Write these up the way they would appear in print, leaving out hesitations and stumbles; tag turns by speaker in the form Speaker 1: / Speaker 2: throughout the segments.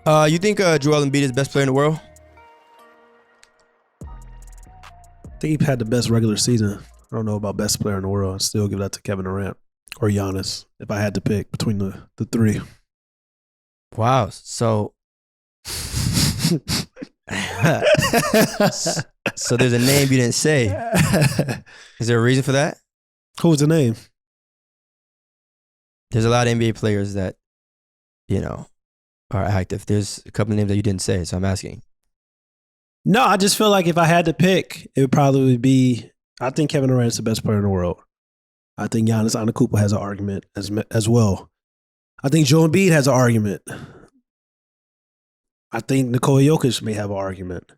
Speaker 1: You think Joel Embiid is the best player in the world?
Speaker 2: I think he had the best regular season. I don't know about best player in the world. I'd still give that to Kevin Durant or Giannis if I had to pick between the three.
Speaker 1: Wow. So, so there's a name you didn't say. Is there a reason for that?
Speaker 2: Who was the name?
Speaker 1: There's a lot of NBA players that, are active. There's a couple of names that you didn't say, so I'm asking.
Speaker 2: No, I just feel like if I had to pick, it would probably be, I think Kevin Durant is the best player in the world. I think Giannis Antetokounmpo has an argument as well. I think Joel Embiid has an argument. I think Nikola Yokic may have an argument.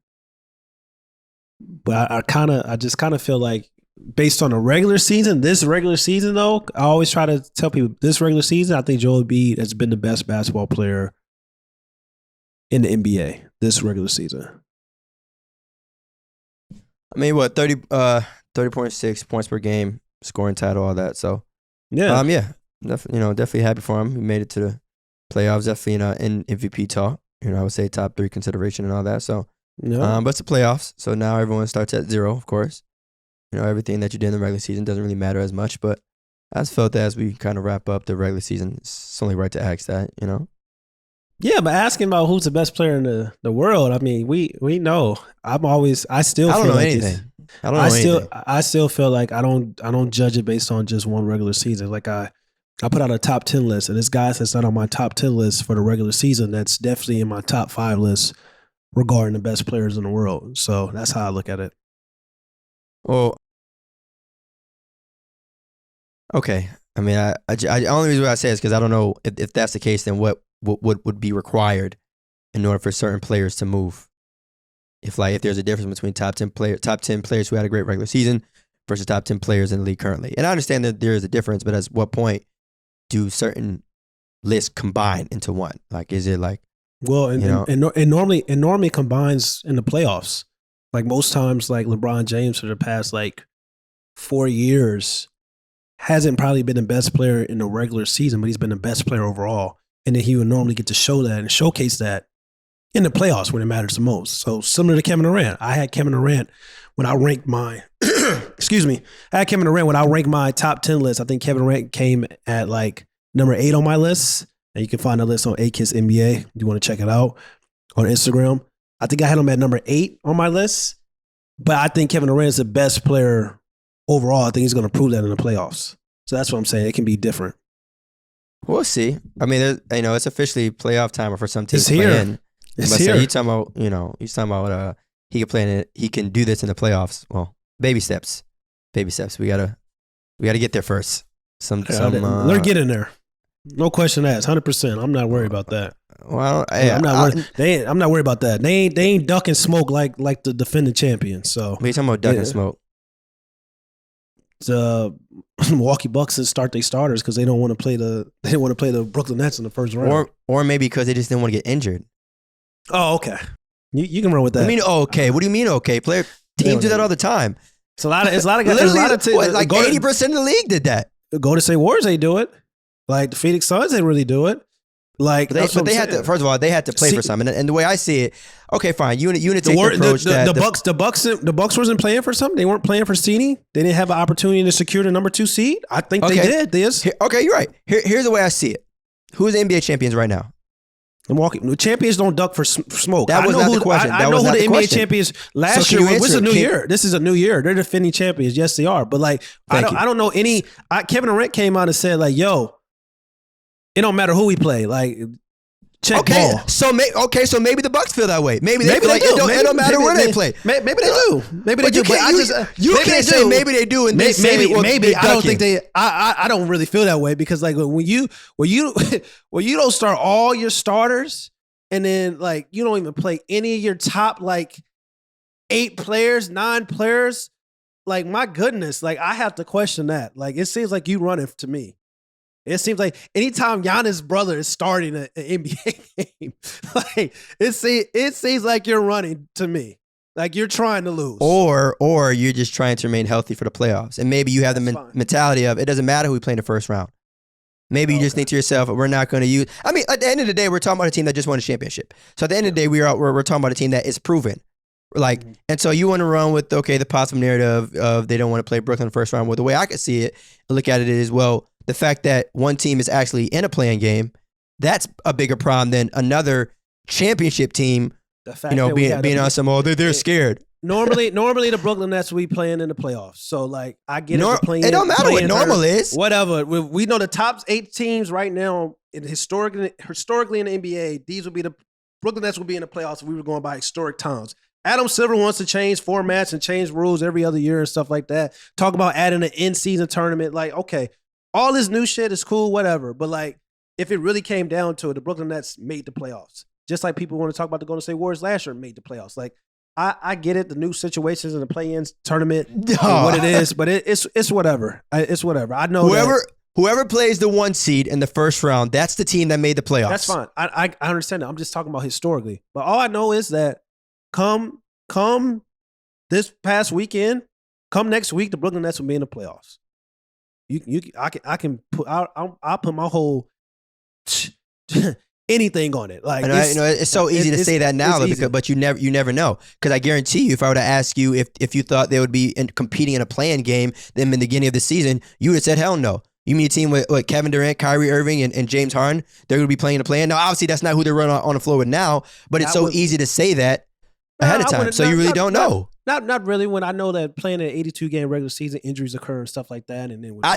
Speaker 2: But I just kind of feel like based on the regular season, this regular season though, I always try to tell people this regular season, I think Joel Embiid has been the best basketball player in the NBA this regular season.
Speaker 1: I mean, what, 30.6 points per game, scoring title, all that. So,
Speaker 2: yeah.
Speaker 1: Definitely happy for him. He made it to the playoffs, definitely in MVP talk. I would say top 3 consideration and all that. So, but it's the playoffs. So now everyone starts at 0, of course. Everything that you did in the regular season doesn't really matter as much. But I just felt that as we kind of wrap up the regular season, it's only right to ask that,
Speaker 2: Yeah, but asking about who's the best player in the world, I mean, we know. I don't know
Speaker 1: anything.
Speaker 2: I still feel like I don't judge it based on just one regular season. Like I put out a top 10 list, and this guys that's not on my top 10 list for the regular season. That's definitely in my top 5 list regarding the best players in the world. So that's how I look at it.
Speaker 1: Well, okay. I mean, I only reason why I say is because I don't know if that's the case. Then what would be required in order for certain players to move? If there's a difference between top 10 players who had a great regular season versus top 10 players in the league currently, and I understand that there is a difference, but at what point do certain lists combine into one? Like, is it like?
Speaker 2: Well, and normally combines in the playoffs. Like most times, like LeBron James for the past 4 years hasn't probably been the best player in the regular season, but he's been the best player overall. And then he would normally get to show that and showcase that in the playoffs when it matters the most. So similar to Kevin Durant, I had Kevin Durant when I ranked my excuse me. I had Kevin Durant when I ranked my top 10 list. I think Kevin Durant came at number 8 on my list. And you can find the list on AKISS NBA if you want to check it out on Instagram. I think I had him at number 8 on my list. But I think Kevin Durant is the best player overall. I think he's going to prove that in the playoffs. So that's what I'm saying. It can be different.
Speaker 1: We'll see. I mean, it's officially playoff time for some teams
Speaker 2: it's here.
Speaker 1: To play in.
Speaker 2: It's here.
Speaker 1: He's talking about, he can play in it. He can do this in the playoffs. Well, baby steps. We gotta get there first.
Speaker 2: They're getting there. No question asked. 100%. I'm not worried about that.
Speaker 1: Well,
Speaker 2: I'm not worried about that. They ain't ducking smoke like the defending champions. So
Speaker 1: what are you talking about ducking smoke?
Speaker 2: The Milwaukee Bucks start their starters because they don't want to play the Brooklyn Nets in the first round,
Speaker 1: or maybe because they just didn't want to get injured.
Speaker 2: Oh, okay. You can run with that.
Speaker 1: I mean, okay. What do you mean, okay? Teams do that all the time.
Speaker 2: It's a lot of guys.
Speaker 1: Like 80% of the league did that.
Speaker 2: Golden State Warriors, they do it. Like the Phoenix Suns, they really do it. Like,
Speaker 1: but they had to. First of all, they had to play for something, and the way I see it, okay, fine. You take the approach that
Speaker 2: the Bucks wasn't playing for something. They weren't playing for seeding. They didn't have an opportunity to secure the number 2 seed. I think they did this.
Speaker 1: Okay, you're right. Here's the way I see it. Who's the NBA champions right now?
Speaker 2: The champions don't duck for smoke.
Speaker 1: That was not the question.
Speaker 2: I know who the NBA champions last year. This is a new year. This is a new year. They're defending champions. Yes, they are. But I don't know any. Kevin Durant came out and said yo, it don't matter who we play. Check ball.
Speaker 1: So maybe the Bucks feel that way. Maybe they feel like it don't matter where they play.
Speaker 2: Maybe they do. Maybe they do.
Speaker 1: You can't say maybe they do and
Speaker 2: maybe I don't think they. I don't really feel that way because when you don't start all your starters and then you don't even play any of your top 8 players, 9 players. My goodness, I have to question that. It seems like you running to me. It seems like anytime Giannis' brother is starting an NBA game, it seems like you're running to me. You're trying to lose.
Speaker 1: Or you're just trying to remain healthy for the playoffs. And maybe you have the mentality of it doesn't matter who we play in the first round. Maybe you just think to yourself, we're not going to use. I mean, at the end of the day, we're talking about a team that just won a championship. So at the end of the day, we're talking about a team that is proven. Like, and so you want to run with, okay, the possible narrative of they don't want to play Brooklyn in the first round. Well, the way I could see it, look at it is, well, the fact that one team is actually in a playing game, that's a bigger problem than another championship team, being on some, they're scared.
Speaker 2: Normally the Brooklyn Nets will be playing in the playoffs. So, like, I get it.
Speaker 1: It don't matter what normal is.
Speaker 2: Whatever. We know the top 8 teams right now, historically in the NBA, these would be the Brooklyn Nets will be in the playoffs if we were going by historic times. Adam Silver wants to change formats and change rules every other year and stuff like that. Talk about adding an in-season tournament. Like, okay, all this new shit is cool, whatever. But, like, if it really came down to it, the Brooklyn Nets made the playoffs. Just like people want to talk about the Golden State Warriors last year made the playoffs. Like, I get it, the new situations in the play-in tournament, what it is, but it's whatever. It's whatever. I know
Speaker 1: whoever plays the 1 seed in the first round, that's the team that made the playoffs.
Speaker 2: That's fine. I understand that. I'm just talking about historically. But all I know is that come this past weekend, come next week, the Brooklyn Nets will be in the playoffs. I'll put my whole anything on it. Like,
Speaker 1: it's so easy to say that now, but you never know. Because I guarantee you, if I were to ask you if you thought they would be competing in a play-in game, then in the beginning of the season, you would have said hell no. You mean a team with Kevin Durant, Kyrie Irving, and James Harden? They're going to be playing a play-in. Now, obviously, that's not who they're running on the floor with now, but it's so easy to say that ahead of time. So you really don't know.
Speaker 2: Not really. When I know that playing an 82-game regular season, injuries occur and stuff like that, and then
Speaker 1: no.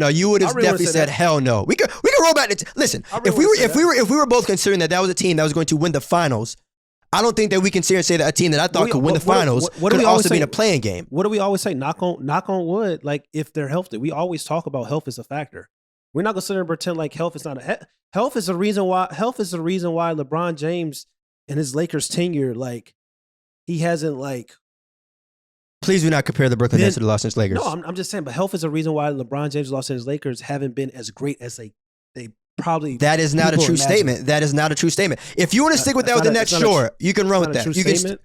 Speaker 1: You would have definitely said hell no. We could roll back. Listen, if we were both considering that was a team that was going to win the finals, I don't think that we can sit here and say that a team that I thought could win the finals could also be in a playing game.
Speaker 2: What do we always say? Knock on wood. Like, if they're healthy, we always talk about health as a factor. We're not going to sit there and pretend like health is not health is the reason why LeBron James and his Lakers tenure, like, he hasn't, like.
Speaker 1: Please do not compare the Brooklyn Nets to the Los Angeles Lakers.
Speaker 2: No, I'm just saying, but health is the reason why LeBron James and Los Angeles Lakers haven't been as great as they probably.
Speaker 1: That is not a true statement. That is not a true statement. If you want to stick with that with the Nets, sure, you can run with that.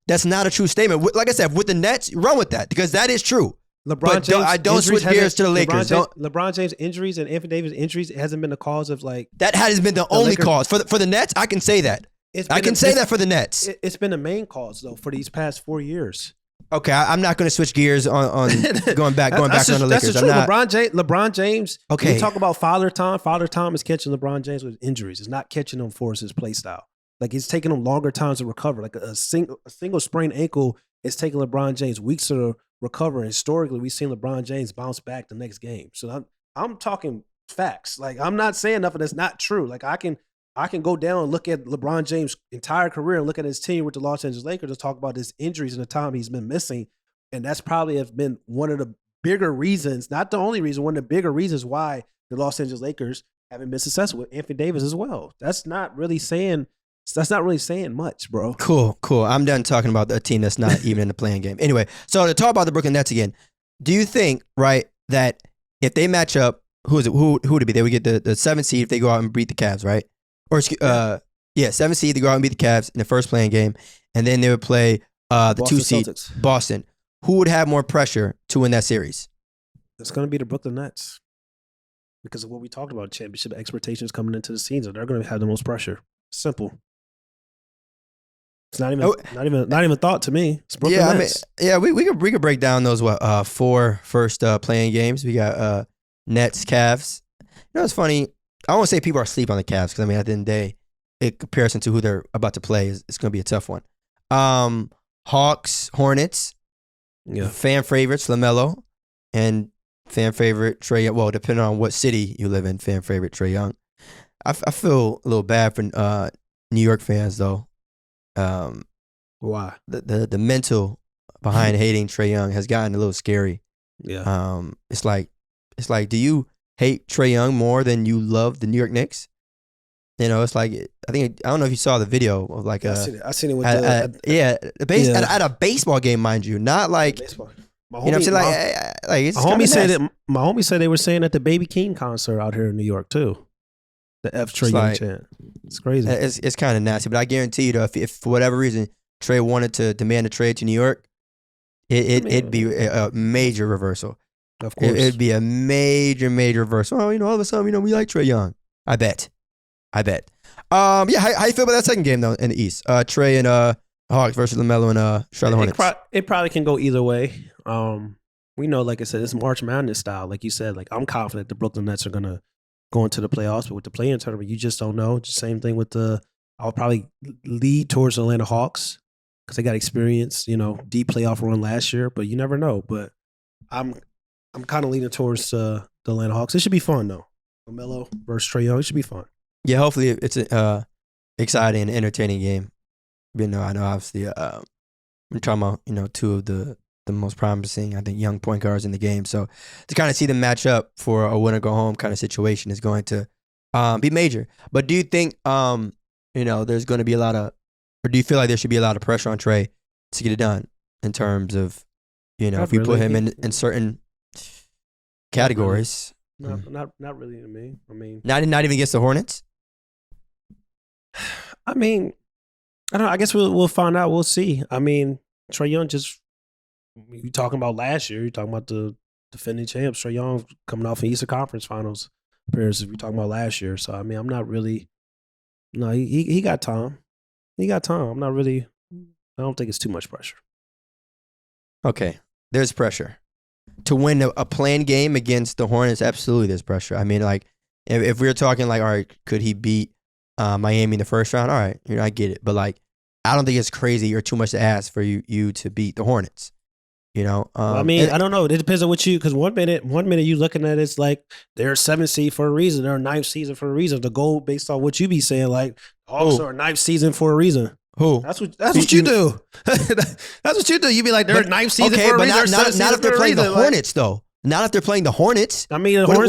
Speaker 1: That's not a true statement. Like I said, with the Nets, run with that because that is true.
Speaker 2: LeBron James,
Speaker 1: I don't switch gears to the Lakers.
Speaker 2: LeBron James injuries and Anthony Davis injuries hasn't been the cause of, like.
Speaker 1: That has been the only cause for the Nets. I can say that. I can say that for the Nets.
Speaker 2: It's been the main cause though for these past 4 years.
Speaker 1: Okay, I'm not going to switch gears on going back on the Lakers.
Speaker 2: That's true. LeBron James. Okay, when you talk about Father Time is catching LeBron James with injuries. It's not catching him for his play style. Like, it's taking him longer times to recover. Like a single sprained ankle is taking LeBron James weeks to recover. And historically, we've seen LeBron James bounce back the next game. So I'm talking facts. Like, I'm not saying nothing that's not true. Like, I can go down and look at LeBron James' entire career and look at his tenure with the Los Angeles Lakers and talk about his injuries and the time he's been missing. And that's probably have been one of the bigger reasons, not the only reason, one of the bigger reasons why the Los Angeles Lakers haven't been successful with Anthony Davis as well. That's not really saying much, bro.
Speaker 1: Cool. I'm done talking about a team that's not even in the playing game. Anyway, so to talk about the Brooklyn Nets again, do you think, right, that if they match up, who would it be? They would get the 7th seed if they go out and beat the Cavs, right? Or 7th seed, they go out and beat the Cavs in the first playing game, and then they would play the Boston 2 seed, Celtics. Boston. Who would have more pressure to win that series?
Speaker 2: It's going to be the Brooklyn Nets because of what we talked about, championship expectations coming into the season. They're going to have the most pressure. Simple. It's not even thought to me. It's Brooklyn Nets.
Speaker 1: We could break down those 4 first playing games. We got Nets, Cavs. You know, it's funny. I won't say people are asleep on the Cavs because, I mean, at the end of the day, in comparison to who they're about to play, it's going to be a tough one. Hawks, Hornets, fan favorites, LaMelo, and fan favorite, Trae Young. Well, depending on what city you live in, fan favorite, Trae Young. I feel a little bad for New York fans, though.
Speaker 2: Why?
Speaker 1: The mental behind hating Trae Young has gotten a little scary.
Speaker 2: Yeah.
Speaker 1: It's like, do you hate Trae Young more than you love the New York Knicks? You know, it's like, I don't know if you saw the video of like
Speaker 2: I seen it with
Speaker 1: at a baseball game, mind you, not like baseball. You know what I'm saying? Like it's
Speaker 2: my homie said they were saying at the Baby Keem concert out here in New York too. The F Trae Young chant. It's crazy.
Speaker 1: It's kind of nasty, but I guarantee you, though, if for whatever reason Trae wanted to demand a trade to New York, it'd be a major reversal.
Speaker 2: Of course.
Speaker 1: It'd be a major reverse. Oh, all of a sudden, we like Trae Young. I bet. Yeah, how you feel about that second game, though, in the East? Trae and Hawks versus LaMelo and Charlotte Hornets.
Speaker 2: It probably can go either way. We know, like I said, it's March Madness style. Like you said, like I'm confident the Brooklyn Nets are going to go into the playoffs, but with the play-in tournament, you just don't know. Just same thing with I'll probably lead towards the Atlanta Hawks because they got experience, deep playoff run last year, but you never know. But I'm kind of leaning towards the Atlanta Hawks. It should be fun, though. LaMelo versus Trae Young, it should be fun.
Speaker 1: Yeah, hopefully it's an exciting and entertaining game. I know obviously we're talking about, two of the most promising, I think, young point guards in the game. So to kind of see them match up for a win or go home kind of situation is going to be major. But do you think, there's going to be or do you feel like there should be a lot of pressure on Trae to get it done in terms of, if we put him in certain categories?
Speaker 2: Not really to me. I mean,
Speaker 1: not even against the Hornets?
Speaker 2: I mean, I don't know. I guess we'll find out. We'll see. I mean, Trae Young you talking about last year. You're talking about the defending champs. Trae Young coming off an Eastern Conference Finals appearances. We're talking about last year. So, I mean, I'm not really – no, he got time. He got time. I'm not really – I don't think it's too much pressure.
Speaker 1: Okay. There's pressure. To win a play-in game against the Hornets, absolutely there's pressure. I mean, like, if we were talking like, all right, could he beat Miami in the first round? All right, I get it. But, like, I don't think it's crazy or too much to ask for you to beat the Hornets.
Speaker 2: I mean, I don't know. It depends on what because one minute you looking at it's like they're a 7th seed for a reason. They're a 9th season for a reason. The goal based on what you be saying, like Hawks are a 9th season for a reason.
Speaker 1: Who?
Speaker 2: That's what you do. That's what you do. You be like they're a 9th season for a reason.
Speaker 1: Not if they're playing the Hornets though. Not if they're playing the Hornets.
Speaker 2: I mean, what
Speaker 1: are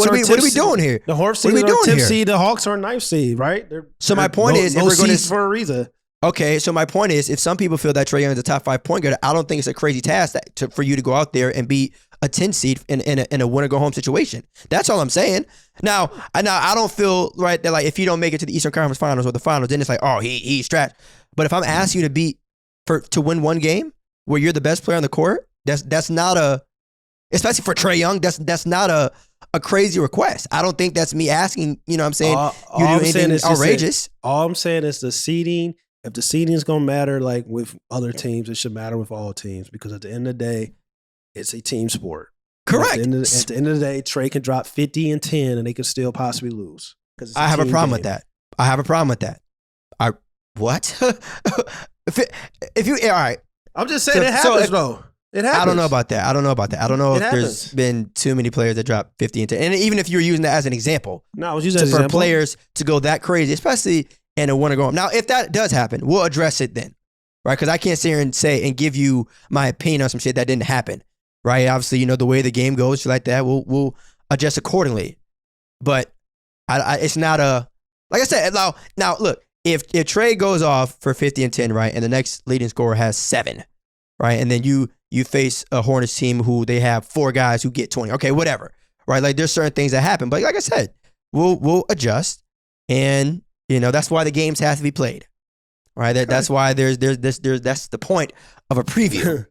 Speaker 1: we doing here?
Speaker 2: The Hornets are 10th seed. The Hawks are a 9th seed, right?
Speaker 1: So my point is, if we're going to
Speaker 2: for a reason.
Speaker 1: Okay, so my point is, if some people feel that Trae Young is a top 5 point guard, I don't think it's a crazy task for you to go out there and be a 10 seed in a win or go home situation. That's all I'm saying. Now I don't feel right that like if you don't make it to the Eastern Conference Finals or the Finals, then it's like, oh, he's trash. But if I'm asking you to win one game where you're the best player on the court, that's not especially for Trae Young, that's not a crazy request. I don't think that's me asking. You know what I'm saying? You do anything outrageous.
Speaker 2: All I'm saying is the seeding. If the seeding is going to matter, like with other teams, it should matter with all teams because at the end of the day, it's a team sport.
Speaker 1: Correct.
Speaker 2: At the end of the day, Trae can drop 50 and 10 and they could still possibly lose.
Speaker 1: I have a problem with that. What? if you, all right.
Speaker 2: I'm just saying it happens, though. It happens.
Speaker 1: I don't know about that. I don't know if there's been too many players that drop 50 and 10. And even if you're using that as an example.
Speaker 2: No, I was using that as an example.
Speaker 1: For players to go that crazy, especially in a winner go home. Now, if that does happen, we'll address it then, right? Because I can't sit here and say and give you my opinion on some shit that didn't happen, right? Obviously, the way the game goes, shit like that, we'll adjust accordingly. But it's not like I said. Now look, if Trae goes off for 50 and 10, right, and the next leading scorer has 7, right, and then you face a Hornets team who they have 4 guys who get 20, okay, whatever, right? Like there's certain things that happen, but like I said, we'll adjust and. That's why the games have to be played, right? That's why that's the point of a preview,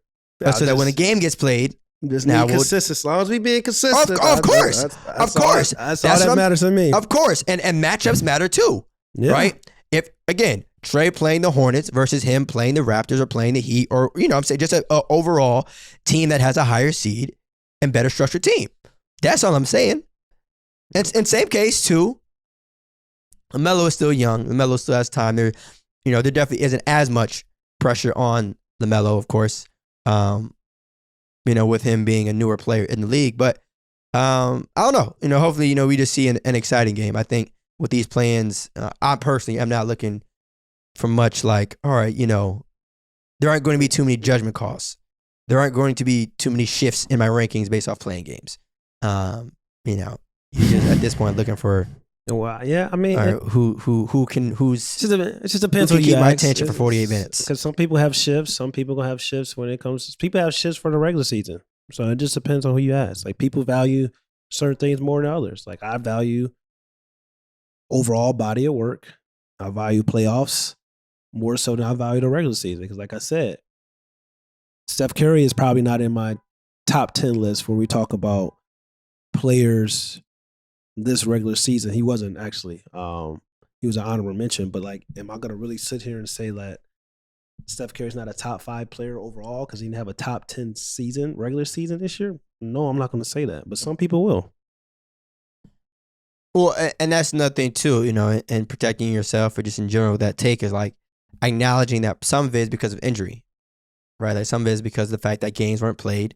Speaker 1: so that when the game gets played,
Speaker 2: now consistent. As long as we being consistent,
Speaker 1: of course, that's
Speaker 2: all that matters to me.
Speaker 1: Of course, and matchups matter too, right? If again, Trae playing the Hornets versus him playing the Raptors or playing the Heat, or I'm saying just an overall team that has a higher seed and better structured team. That's all I'm saying. And same case too. LaMelo is still young. LaMelo still has time. There definitely isn't as much pressure on LaMelo, of course, with him being a newer player in the league. But I don't know. Hopefully, we just see an exciting game. I think with these plans, I personally am not looking for much like, all right, there aren't going to be too many judgment calls. There aren't going to be too many shifts in my rankings based off playing games. You're just at this point looking for.
Speaker 2: Well, yeah, I mean,
Speaker 1: right, it just depends
Speaker 2: on
Speaker 1: who keep my attention for 48 minutes.
Speaker 2: Because some people have shifts, some people gonna have shifts when it comes. People have shifts for the regular season, so it just depends on who you ask. Like people value certain things more than others. Like I value overall body of work. I value playoffs more so than I value the regular season. Because, like I said, Steph Curry is probably not in my top 10 list when we talk about players this regular season. He wasn't actually. He was an honorable mention, but like, am I gonna really sit here and say that Steph Curry's not a top 5 player overall because he didn't have a top 10 regular season this year? No, I'm not gonna say that, but some people will.
Speaker 1: Well, and that's another thing too, and protecting yourself or just in general, that take is like acknowledging that some of it is because of injury, right? Like some of it is because of the fact that games weren't played.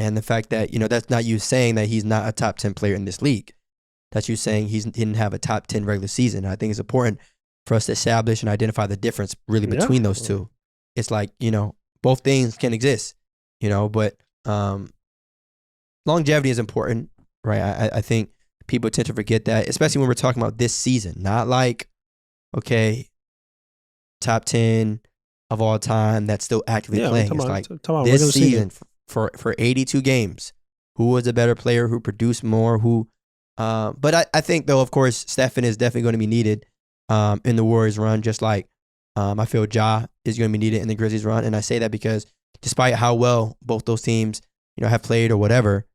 Speaker 1: And the fact that, that's not you saying that he's not a top 10 player in this league. That's you saying he didn't have a top 10 regular season. And I think it's important for us to establish and identify the difference really between those two. It's like, both things can exist, but longevity is important, right? I think people tend to forget that, especially when we're talking about this season. Not like, okay, top 10 of all time that's still actively playing. It's like this season. For 82 games, who was a better player, who produced more, but I think, though, of course, Stephen is definitely going to be needed in the Warriors run, just like I feel Ja is going to be needed in the Grizzlies run. And I say that because despite how well both those teams, have played or whatever,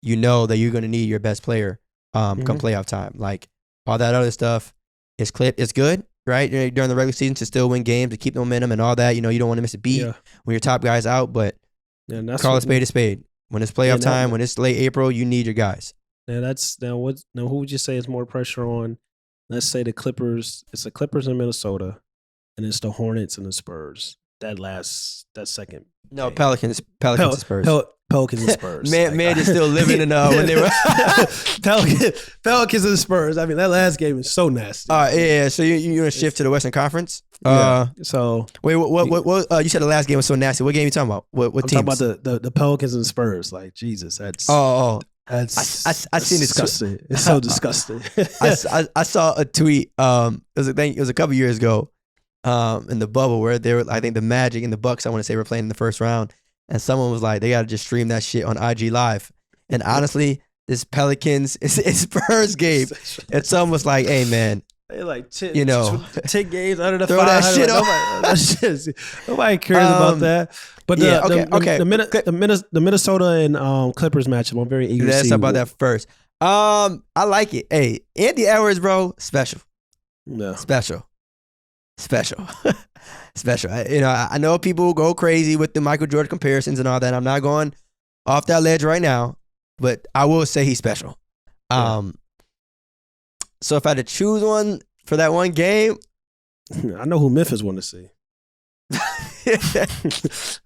Speaker 1: that you're going to need your best player come playoff time. Like all that other stuff is it's good, right? During the regular season to still win games, to keep the momentum and all that. You don't want to miss a beat when your top guy's out, but call a spade a spade. When it's playoff time, when it's late April, you need your guys.
Speaker 2: Now who would you say is more pressure on? Let's say the Clippers. It's the Clippers in Minnesota, and it's the Hornets and the Spurs. That second.
Speaker 1: No, game. Pelicans and Spurs.
Speaker 2: Pelicans and Spurs.
Speaker 1: man is still living in when they were
Speaker 2: Pelicans and Spurs. I mean, that last game is so nasty.
Speaker 1: Yeah. So you gonna shift to the Western Conference?
Speaker 2: So
Speaker 1: wait, what? You said the last game was so nasty. What game are you talking about? What
Speaker 2: I'm
Speaker 1: teams?
Speaker 2: talking about the Pelicans and Spurs. Like Jesus, that's
Speaker 1: that's I seen this.
Speaker 2: Disgusting. It's so disgusting.
Speaker 1: I saw a tweet. It was a couple years ago. In the bubble where they were, I think the Magic and the Bucks, I want to say, were playing in the first round, and someone was like, they got to just stream that shit on IG Live. And honestly, this Pelicans is Spurs game. And someone was like, hey man,
Speaker 2: they like 10 games under the
Speaker 1: throw
Speaker 2: 500.
Speaker 1: that shit up.
Speaker 2: Nobody cares about that. But the Minnesota and Clippers matchup, I'm very eager to see.
Speaker 1: Let's talk about that first. I like it. Hey, Anthony Edwards, bro, special.
Speaker 2: No.
Speaker 1: Special. I know people go crazy with the Michael Jordan comparisons and all that. I'm not going off that ledge right now, but I will say he's special. So if I had to choose one for that one game,
Speaker 2: I know who Memphis want to see.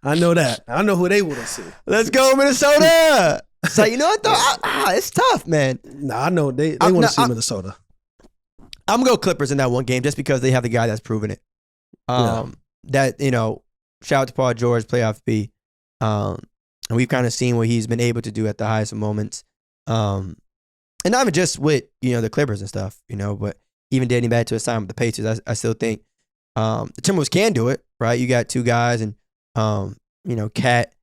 Speaker 2: I know that. I know who they want to see.
Speaker 1: Let's go, Minnesota. So you know what though? It's tough, man.
Speaker 2: Nah, I know they want to see Minnesota.
Speaker 1: I'm gonna go Clippers in that one game just because they have the guy that's proven it. That shout out to Paul George, playoff B. And we've kind of seen what he's been able to do at the highest of moments. And not even just with the Clippers and stuff, but even dating back to his time with the Pacers, I still think the Timberwolves can do it, right? You got two guys and Cat,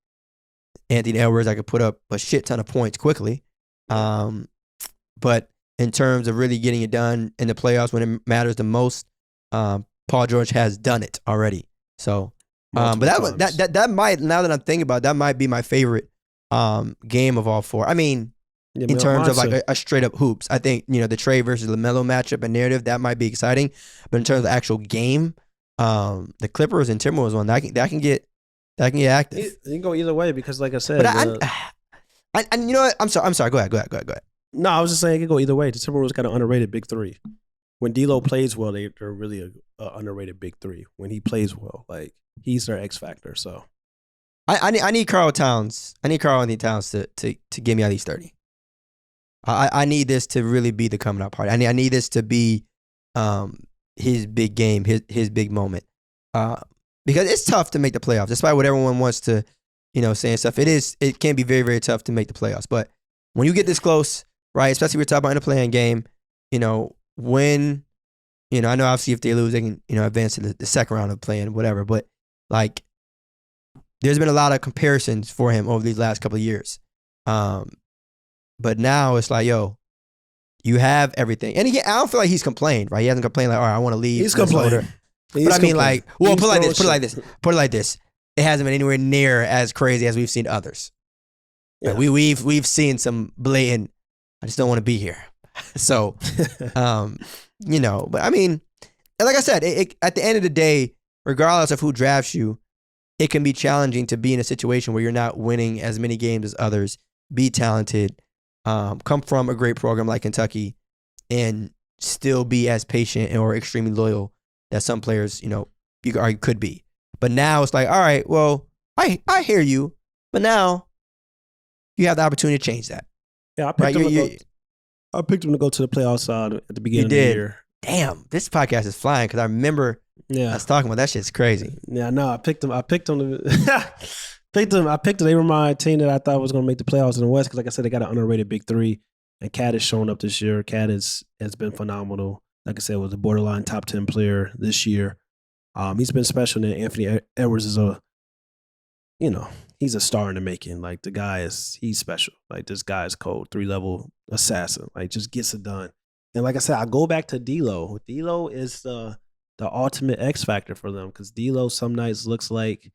Speaker 1: Anthony Edwards, I could put up a shit ton of points quickly. But in terms of really getting it done in the playoffs when it matters the most, Paul George has done it already. So, but that might, now that I'm thinking about it, that might be my favorite game of all four. I mean, in terms of like a straight up hoops, I think the Trey versus LaMelo matchup and narrative, that might be exciting. But in terms of the actual game, the Clippers and Timberwolves one, that can get active.
Speaker 2: It can go either way because, like I said,
Speaker 1: but you know what? I'm sorry. Go ahead.
Speaker 2: No, I was just saying it could go either way. The Timberwolves got an underrated big three. When D'Lo plays well, they're really a underrated big three. When he plays well, like he's their X factor. So
Speaker 1: I need Karl Towns. I need Karl-Anthony Towns to give me at least 30. I need this to really be the coming out party. I need this to be his big game, his big moment. Because it's tough to make the playoffs, despite what everyone wants to say and stuff. It can be very, very tough to make the playoffs. But when you get this close, right, especially we're talking about in a playing game, when, I know obviously if they lose, they can, advance to the second round of playing, whatever. But, like, there's been a lot of comparisons for him over these last couple of years. But now it's like, yo, you have everything. And again, I don't feel like he's complained, right? He hasn't complained like, all right, I want to leave.
Speaker 2: He's complaining.
Speaker 1: But I mean, like, well, put it like this. It hasn't been anywhere near as crazy as we've seen others.
Speaker 2: Yeah.
Speaker 1: Like we've seen some blatant. I just don't want to be here. So, but I mean, like I said, at the end of the day, regardless of who drafts you, it can be challenging to be in a situation where you're not winning as many games as others, be talented, come from a great program like Kentucky, and still be as patient or extremely loyal that some players, you could be. But now it's like, all right, well, I hear you, but now you have the opportunity to change that.
Speaker 2: Yeah, I picked him to go to the playoffs at the beginning of the year.
Speaker 1: Damn, this podcast is flying because I remember us talking about that. Shit's crazy.
Speaker 2: Yeah, no, I picked him. I picked him. They were my team that I thought was going to make the playoffs in the West because, like I said, they got an underrated big three, and Cat has shown up this year. Cat has been phenomenal. Like I said, was a borderline top 10 player this year. He's been special. And Anthony Edwards is he's a star in the making. Like the guy he's special. Like this guy is cold, 3-level assassin. Like just gets it done. And like I said, I go back to D'Lo. D'Lo is the ultimate X factor for them because D'Lo some nights looks like,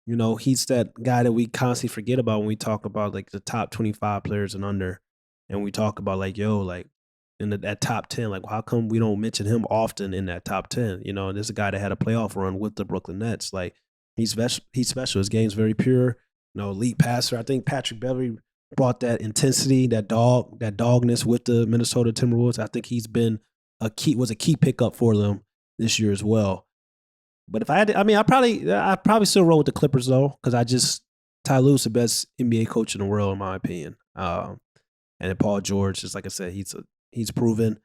Speaker 2: he's that guy that we constantly forget about when we talk about like the top 25 players and under, and we talk about like in that top 10, like how come we don't mention him often in that top 10? There's a guy that had a playoff run with the Brooklyn Nets. Like he's special. His game's very pure. Elite passer. I think Patrick Beverley brought that intensity, that dogness with the Minnesota Timberwolves. I think he's been was a key pickup for them this year as well. But if I had, I probably still roll with the Clippers though, because Ty Lue's the best NBA coach in the world in my opinion. And then Paul George, just like I said, he's proven.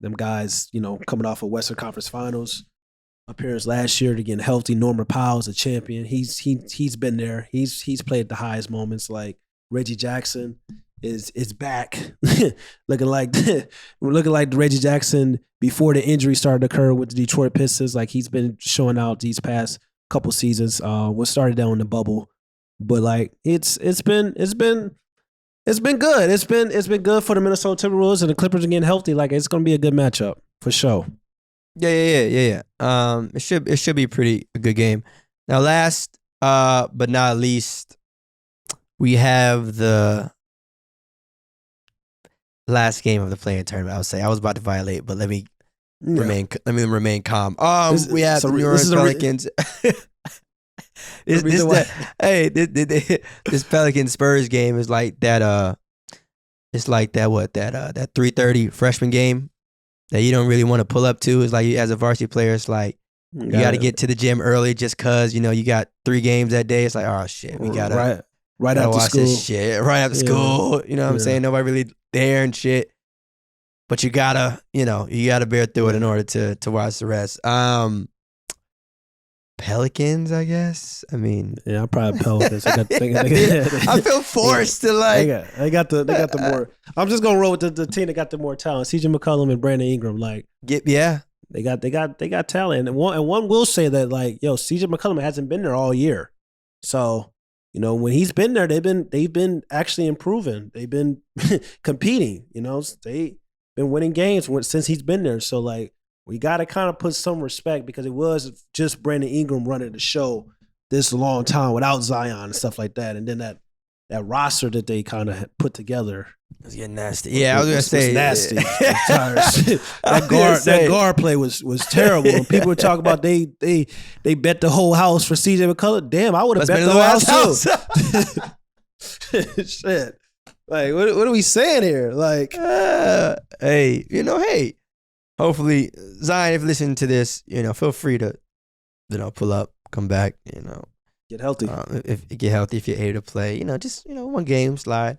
Speaker 2: Them guys, coming off of Western Conference Finals appearance last year to get healthy. Norman Powell's a champion. He's been there. He's played the highest moments. Like Reggie Jackson is back, looking like Reggie Jackson before the injury started to occur with the Detroit Pistons. Like he's been showing out these past couple seasons. What started down in the bubble, but like it's been good. It's been good for the Minnesota Timberwolves and the Clippers getting healthy. Like it's gonna be a good matchup for sure.
Speaker 1: Yeah. It should be a good game. Now, last but not least, we have the last game of the play-in tournament. I would say I was about to violate, but let me remain calm. We have the New Orleans Pelicans. This Pelicans Spurs game is like that. It's like that 3:30 freshman game that you don't really want to pull up to. It's like as a varsity player, it's like you got to get to the gym early just because you got 3 games that day. It's like, oh shit, we gotta
Speaker 2: right after
Speaker 1: watch
Speaker 2: school.
Speaker 1: This shit right after school. You know what I'm saying? Nobody really there and shit. But you gotta bear through it in order to watch the rest. Pelicans, I guess. I mean,
Speaker 2: yeah, I'm probably Pelicans. I
Speaker 1: feel forced to like.
Speaker 2: They got the more. I'm just gonna roll with the team that got the more talent. CJ McCollum and Brandon Ingram. Like, they got talent. And one will say that like, CJ McCollum hasn't been there all year. So when he's been there, they've been actually improving. They've been competing. They've been winning games since he's been there. So like. We got to kind of put some respect because it was just Brandon Ingram running the show this long time without Zion and stuff like that. And then that roster that they kind of put together.
Speaker 1: It was getting nasty. Yeah, I was going to say.
Speaker 2: Nasty. That guard play was terrible. And people were talking about they bet the whole house for CJ McCollum. Damn, I would have bet the whole house too. Shit. Like, what are we saying here? Like,
Speaker 1: hey. Hopefully, Zion, if you listen to this, feel free to, pull up, come back,
Speaker 2: get healthy.
Speaker 1: Get healthy if you're able to play. Just one game slide.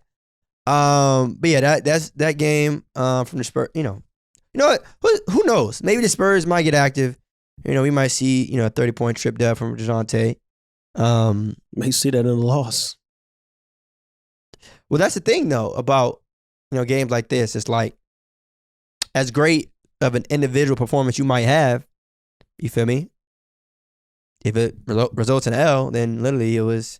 Speaker 1: But yeah, that's that game from the Spurs. What? Who knows? Maybe the Spurs might get active. We might see a 30-point trip dub from DeJounte.
Speaker 2: May see that in a loss.
Speaker 1: Well, that's the thing though about games like this. It's like as great of an individual performance you might have, you feel me? If it results in an L, then literally it was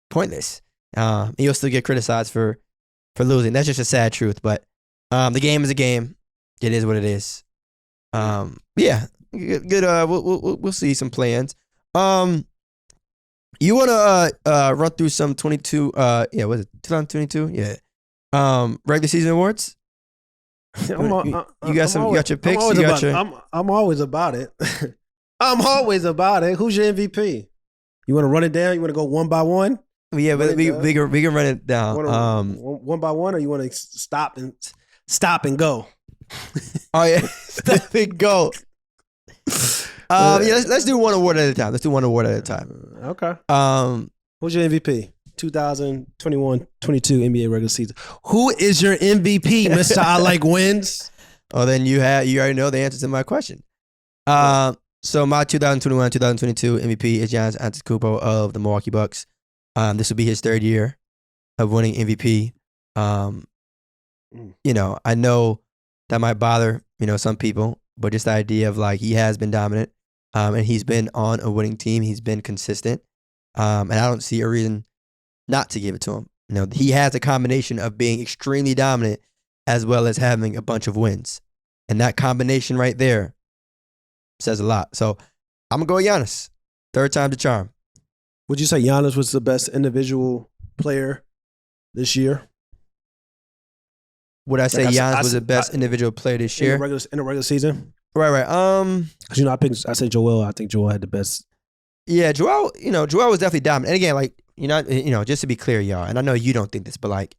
Speaker 1: pointless. You'll still get criticized for losing. That's just a sad truth. But the game is a game. It is what it is. Yeah, good. We'll see some plans. Yeah, You want to run through some 22? Was it 2022? Yeah. Regular season awards. You got your picks.
Speaker 2: I'm always about it. I'm always about it. Who's your MVP? You want to run it down? You want to go one by one?
Speaker 1: Yeah, but we can run it down.
Speaker 2: One by one, or you want to stop and go?
Speaker 1: Oh yeah, stop and go. Let's do one award at a time.
Speaker 2: Okay. Who's your MVP? 2021-22 NBA regular season. Who is your MVP, Mr. I like wins?
Speaker 1: Oh, then you already know the answer to my question. So my 2021-2022 MVP is Giannis Antetokounmpo of the Milwaukee Bucks. This will be his third year of winning MVP. I know that might bother, some people, but just the idea of like he has been dominant, and he's been on a winning team. He's been consistent, and I don't see a reason not to give it to him. He has a combination of being extremely dominant as well as having a bunch of wins, and that combination right there says a lot. So I'm gonna go with Giannis. Third time's the charm.
Speaker 2: Would you say Giannis was the best individual player this year?
Speaker 1: Would I say Giannis was the best individual player this year?
Speaker 2: In the regular season?
Speaker 1: Right.
Speaker 2: Because I said Joel. I think Joel had the best.
Speaker 1: Yeah, Joel was definitely dominant. And again, like, just to be clear, y'all, and I know you don't think this, but like,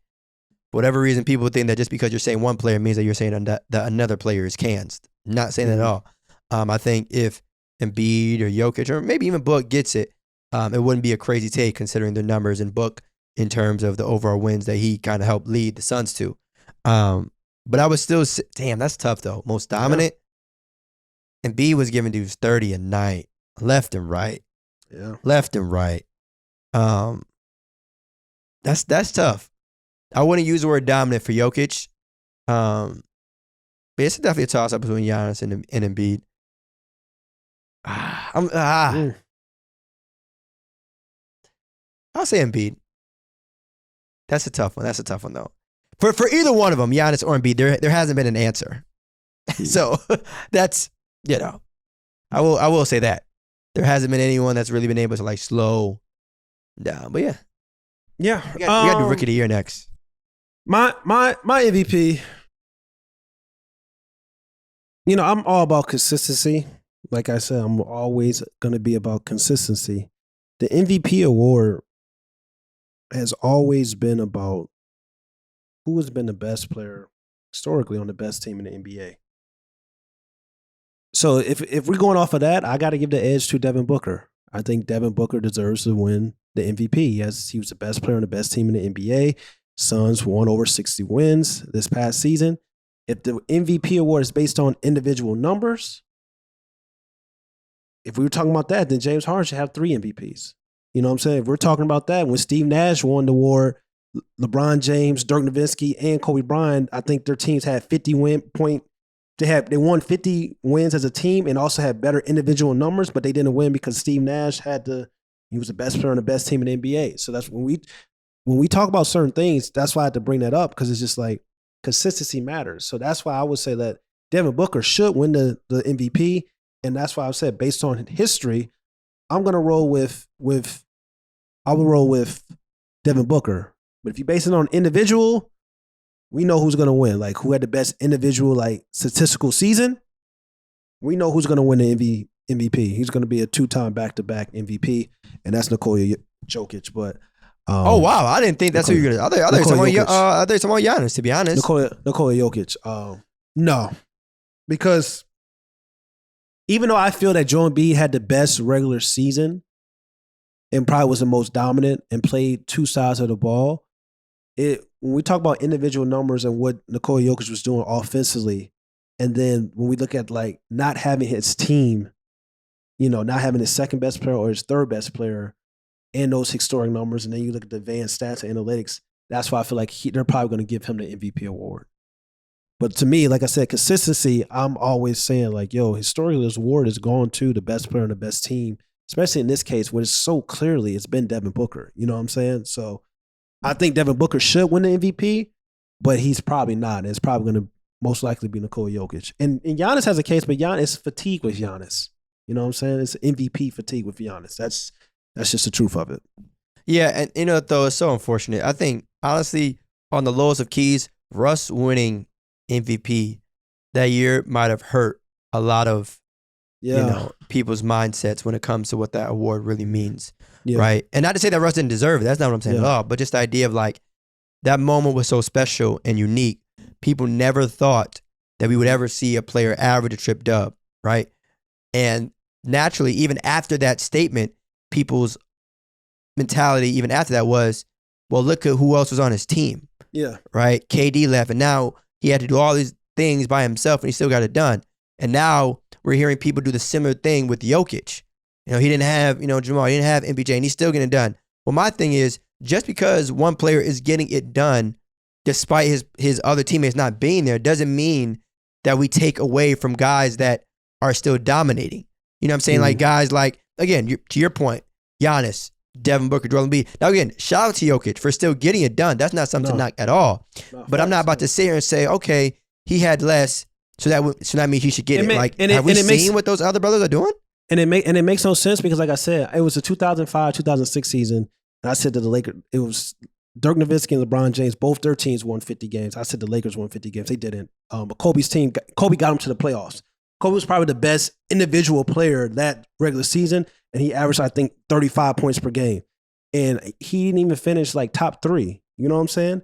Speaker 1: for whatever reason, people think that just because you're saying one player means that you're saying that another player is cans. Not saying that at all. I think if Embiid or Yokic or maybe even Book gets it, it wouldn't be a crazy take considering the numbers in Book in terms of the overall wins that he kind of helped lead the Suns to. But I was still, damn, that's tough though. Most dominant. Yeah. Embiid was giving dudes 30 a night, left and right.
Speaker 2: Yeah.
Speaker 1: Left and right. That's tough. I wouldn't use the word dominant for Jokic. But it's definitely a toss-up between Giannis and Embiid. I'll say Embiid. That's a tough one. Though. For either one of them, Giannis or Embiid, there hasn't been an answer. So that's, I will say that. There hasn't been anyone that's really been able to like slow down. But yeah.
Speaker 2: Yeah.
Speaker 1: We got to do Rookie of the Year next.
Speaker 2: My MVP, I'm all about consistency. Like I said, I'm always going to be about consistency. The MVP award has always been about who has been the best player historically on the best team in the NBA. So if we're going off of that, I got to give the edge to Devin Booker. I think Devin Booker deserves to win the MVP. He was the best player on the best team in the NBA. Suns won over 60 wins this past season. If the MVP award is based on individual numbers, if we were talking about that, then James Harden should have 3 MVPs. You know what I'm saying? If we're talking about that, when Steve Nash won the award, LeBron James, Dirk Nowitzki, and Kobe Bryant, I think their teams had 50 win point. They won 50 wins as a team and also had better individual numbers, but they didn't win because Steve Nash he was the best player on the best team in the NBA. So that's when we talk about certain things, that's why I had to bring that up, because it's just like consistency matters. So that's why I would say that Devin Booker should win the MVP. And that's why I said, based on history, I'm gonna roll with Devin Booker. But if you base it on individual, we know who's gonna win. Like who had the best individual statistical season. We know who's gonna win the MVP. He's gonna be a 2-time back-to-back MVP, and that's Nikola Jokic. But
Speaker 1: oh wow, I didn't think that's who you're gonna. I thought someone Giannis, to be honest.
Speaker 2: Nikola Jokic. No, because even though I feel that Joel Embiid had the best regular season and probably was the most dominant and played 2 sides of the ball, when we talk about individual numbers and what Nikola Jokic was doing offensively, and then when we look at like not having his team, not having his second best player or his third best player and those historic numbers, and then you look at the advanced stats and analytics, that's why I feel like they're probably going to give him the MVP award. But to me, like I said, consistency, I'm always saying like, historically this award has gone to the best player on the best team, especially in this case where it's so clearly it's been Devin Booker. You know what I'm saying? So I think Devin Booker should win the MVP, but he's probably not. It's probably going to most likely be Nikola Jokic. And Giannis has a case, but Giannis fatigue with Giannis. You know what I'm saying? It's MVP fatigue with Giannis. That's just the truth of it.
Speaker 1: Yeah, and though, it's so unfortunate. I think, honestly, on the lowest of keys, Russ winning MVP that year might have hurt a lot of people's mindsets when it comes to what that award really means, right? And not to say that Russ didn't deserve it. That's not what I'm saying at all. But just the idea of like that moment was so special and unique. People never thought that we would ever see a player average a trip dub, right? And naturally, even after that statement, people's mentality, even after that, was, well, look at who else was on his team.
Speaker 2: Yeah.
Speaker 1: Right? KD left, and now he had to do all these things by himself, and he still got it done. And now we're hearing people do the similar thing with Yokic. He didn't have, Jamal, he didn't have MPJ, and he's still getting it done. Well, my thing is, just because one player is getting it done despite his other teammates not being there doesn't mean that we take away from guys that are still dominating. You know what I'm saying? Like guys like, again, to your point, Giannis, Devin Booker, Joel Embiid. Now, again, shout out to Jokic for still getting it done. That's not something to knock at all. But I'm not about to sit here and say, okay, he had less, so that means he should get it. Have we seen what those other brothers are doing?
Speaker 2: And it makes no sense because, like I said, it was the 2005-2006 season, and I said to the Lakers, it was Dirk Nowitzki and LeBron James, both their teams won 50 games. I said the Lakers won 50 games. They didn't. But Kobe's team, Kobe got them to the playoffs. Kobe was probably the best individual player that regular season, and he averaged, I think, 35 points per game. And he didn't even finish like top 3. You know what I'm saying?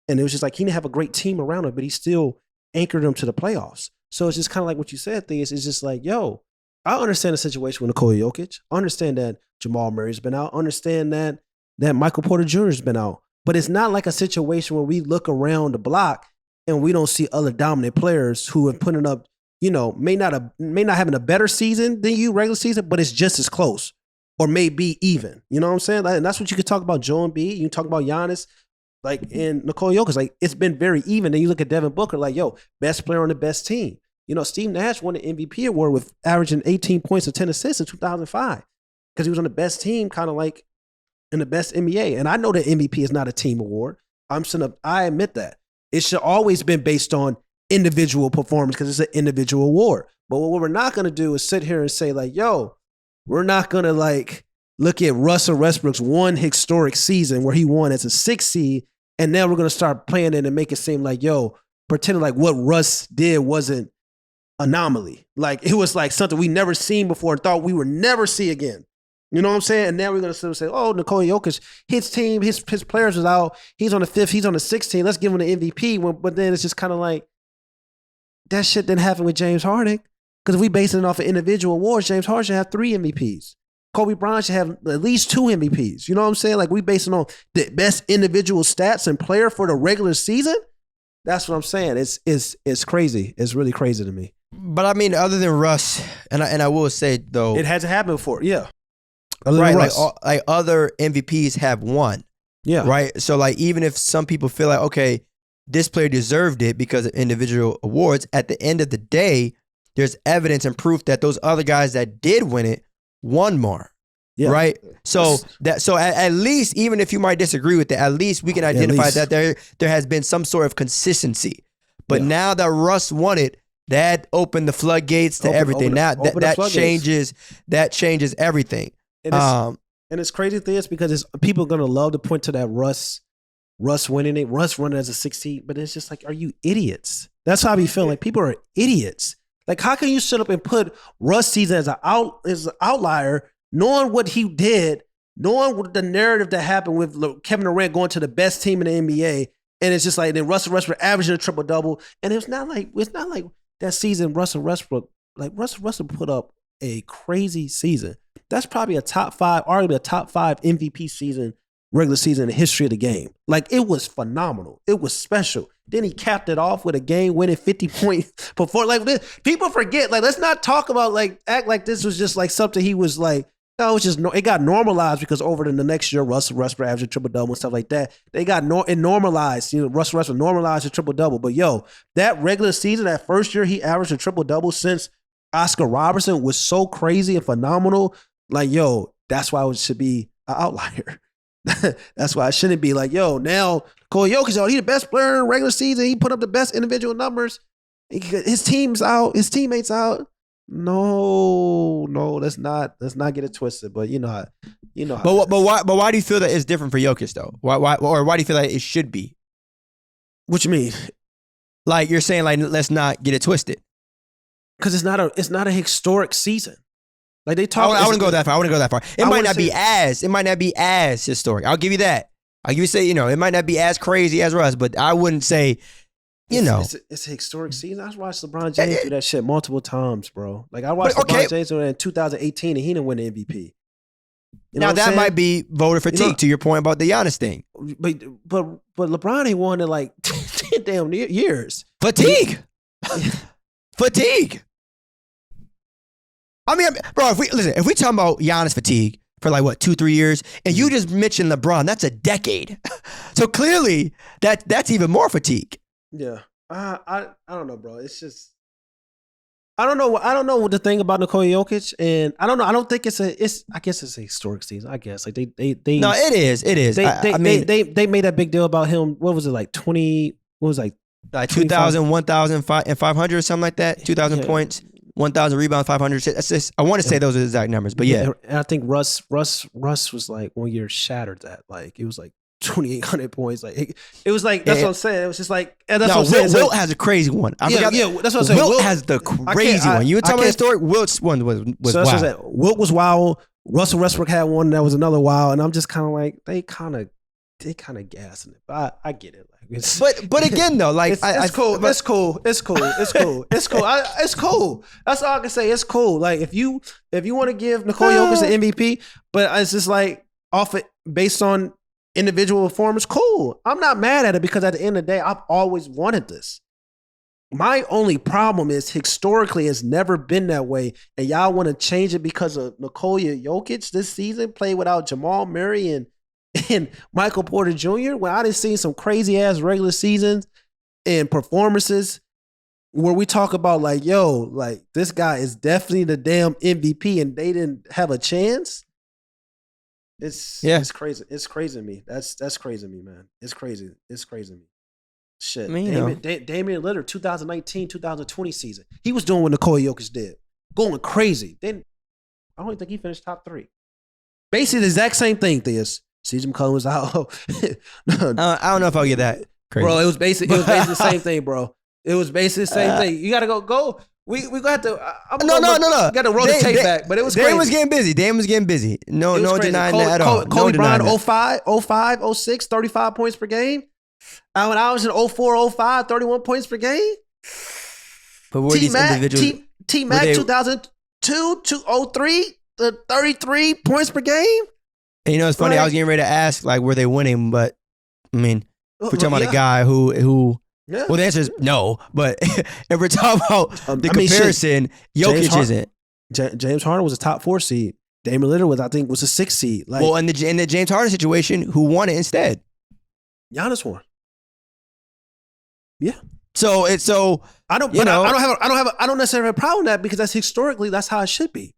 Speaker 2: And it was just like he didn't have a great team around him, but he still anchored them to the playoffs. So it's just kind of like what you said, Theus. It's just like, yo, I understand the situation with Nikola Yokic. I understand that Jamal Murray's been out. I understand that Michael Porter Jr. has been out. But it's not like a situation where we look around the block and we don't see other dominant players who have putting up, may not having a better season than you regular season, but it's just as close or maybe even. You know what I'm saying? And that's what you could talk about Joel Embiid. You can talk about Giannis, and Nikola Jokic. Like, it's been very even. Then you look at Devin Booker, like, yo, best player on the best team. Steve Nash won the MVP award with averaging 18 points and 10 assists in 2005 because he was on the best team, kind of like in the best NBA. And I know that MVP is not a team award. I admit that. It should always been based on individual performance because it's an individual award. But what we're not going to do is sit here and say like, yo, we're not going to like look at Russell Westbrook's one historic season where he won as a 6 seed. And now we're going to start playing it and make it seem like, yo, pretending like what Russ did wasn't anomaly. Like, it was like something we never seen before and thought we would never see again. You know what I'm saying? And now we're going to say, oh, Nikola Jokic, his team, his players is out. He's on the 5th. He's on the 16th. Let's give him the MVP. But then it's just kind of like, that shit didn't happen with James Harden. Because if we base it off of individual awards, James Harden should have 3 MVPs. Kobe Bryant should have at least 2 MVPs. You know what I'm saying? Like, we basing on the best individual stats and player for the regular season. That's what I'm saying. It's crazy. It's really crazy to me.
Speaker 1: But I mean, other than Russ, and I will say though,
Speaker 2: it hasn't happened before. Yeah,
Speaker 1: right. Like other MVPs have won.
Speaker 2: Yeah,
Speaker 1: right. So like, even if some people feel like, okay, this player deserved it because of individual awards, at the end of the day, there's evidence and proof that those other guys that did win it won more. Yeah. Right. So at least, even if you might disagree with it, at least we can identify that there has been some sort of consistency. But now that Russ won it, that opened the floodgates to everything. Now that changes everything.
Speaker 2: And it's crazy things because people are gonna love to point to that Russ winning it, Russ running as a 16, but it's just like, are you idiots? That's how I be feeling. Like, people are idiots. Like, how can you sit up and put Russ season as an outlier, knowing what he did, knowing what the narrative that happened with Kevin Durant going to the best team in the NBA, and it's just like then Russell Westbrook averaging a triple double, and it's not like that season Russell Westbrook put up a crazy season. That's probably arguably a top 5 MVP season, regular season in the history of the game. Like, it was phenomenal. It was special. Then he capped it off with a game-winning 50-point performance. Like, this, people forget. Like, let's not talk about act like this was just like something he was like. No, it got normalized because over the next year, Russell Westbrook averaged a triple-double and stuff like that. They got it normalized. Russell Westbrook normalized a triple-double. But, yo, that regular season, that first year he averaged a triple-double since Oscar Robertson was so crazy and phenomenal. Like, yo, that's why it should be an outlier. That's why it shouldn't be like, yo, now Nikola Jokic, he the best player in the regular season. He put up the best individual numbers. His team's out. His teammates out. No, let's not get it twisted. But
Speaker 1: But why do you feel that it's different for Jokic though? Why do you feel like it should be?
Speaker 2: What you mean?
Speaker 1: Like you're saying, like let's not get it twisted.
Speaker 2: Because it's not a historic season. Like they talk.
Speaker 1: I wouldn't go that far. It might not be as historic. I'll give you that. It might not be as crazy as Russ, but I wouldn't say.
Speaker 2: It's a historic season. I watched LeBron James do that shit multiple times, bro. Like I watched LeBron James do it in 2018, and he didn't win the MVP.
Speaker 1: Now that might be voter fatigue to your point about the Giannis thing.
Speaker 2: But LeBron ain't won in like 10 damn years.
Speaker 1: Fatigue. Fatigue. I mean, bro, if we talk about Giannis fatigue for like what 2-3 years, and you just mentioned LeBron, that's a decade. So clearly that's even more fatigue. Yeah,
Speaker 2: I don't know, bro. It's just I don't know what the thing about Nikola Yokic, and I don't know. I don't think I guess it's a historic season. I guess like they
Speaker 1: no, it is.
Speaker 2: They made that big deal about him. What was it like 20? What was it,
Speaker 1: like 2,000, 1,500 or something like that. 2,000 points, 1,000 rebounds, 500. That's just, I want to say those are the exact numbers, but yeah.
Speaker 2: And I think Russ was like 1 year shattered that. Like it was like 2,800 points. Like it was like that's what I'm saying. It was just like that's what I'm saying.
Speaker 1: Wilt has a crazy one.
Speaker 2: That's what I'm saying.
Speaker 1: Wilt has the crazy one. You were talking about the story. Wilt's one was wild.
Speaker 2: Wilt was wild. Russell Westbrook had one that was another wild, and I'm just kind of like they kind of gassing it. But I get it. Like
Speaker 1: but again though, like
Speaker 2: it's cool. It's cool. It's cool. It's cool. That's all I can say. It's cool. Like if you want to give Nikola Jokic an MVP, but it's just like off it based on individual performance, cool. I'm not mad at it because at the end of the day, I've always wanted this. My only problem is historically it's never been that way, and y'all want to change it because of Nikola Jokic this season played without Jamal Murray and Michael Porter Jr. When I done seen some crazy ass regular seasons and performances where we talk about like, yo, like this guy is definitely the damn MVP and they didn't have a chance. It's crazy. It's crazy to me. That's crazy to me, man. It's crazy to me. Shit. I mean, Damian Lillard, 2019, 2020 season. He was doing what Nikola Jokic did. Going crazy. Then I don't even think he finished top 3. Basically the exact same thing, Theus. CJ McCollum was out.
Speaker 1: I don't know if I'll get that crazy.
Speaker 2: Bro, it was basically the same thing, bro. It was basically the same thing. You gotta go. We gonna have to.
Speaker 1: No.
Speaker 2: You gotta roll the tape back, but it was crazy.
Speaker 1: Dame was getting busy. No denying that at all.
Speaker 2: Kobe Bryant 05, 06, 35 points per game. Allen Iverson 04, 05, 31 points per game.
Speaker 1: But were these individuals?
Speaker 2: T-Mac 2002, 2003, 33 points per game.
Speaker 1: And it's funny. I was getting ready to ask, like, were they winning? But I mean, if we're talking about a guy who. Yeah. Well, the answer is no. But if we're talking about the comparison, Jokic isn't.
Speaker 2: James Harden was a top 4 seed. Damian Lillard was a 6 seed. Like,
Speaker 1: well, in the James Harden situation, who won it instead?
Speaker 2: Giannis won. Yeah.
Speaker 1: So
Speaker 2: I don't necessarily have a problem with that because that's how it should be.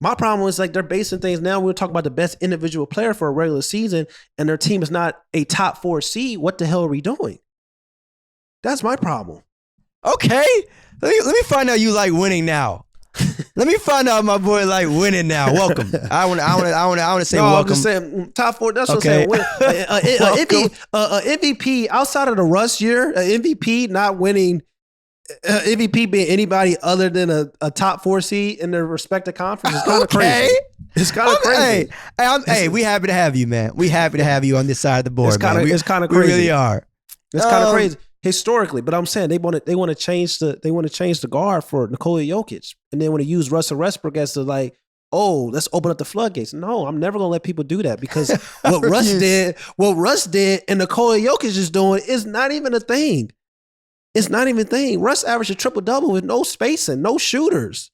Speaker 2: My problem is like they're basing things now. We're talking about the best individual player for a regular season, and their team is not a top 4 seed. What the hell are we doing? That's my problem.
Speaker 1: Okay, let me find out you like winning now. Let me find out my boy like winning now. Welcome. I want to say welcome.
Speaker 2: I'm just saying top 4. That's what I'm saying. MVP outside of the Russ year, MVP not winning. MVP being anybody other than a top 4 seed in their respective conference is kind of crazy. It's kind of crazy.
Speaker 1: Hey, we happy to have you, man. We happy to have you on this side of the board.
Speaker 2: It's kind of crazy.
Speaker 1: We really are.
Speaker 2: It's kind of crazy historically, but I'm saying they want to change the guard for Nikola Jokic, and they want to use Russell Westbrook as the like, oh, let's open up the floodgates. No, I'm never gonna let people do that because what Russ did, and Nikola Jokic is doing is not even a thing. It's not even a thing. Russ averaged a triple-double with no spacing, no shooters.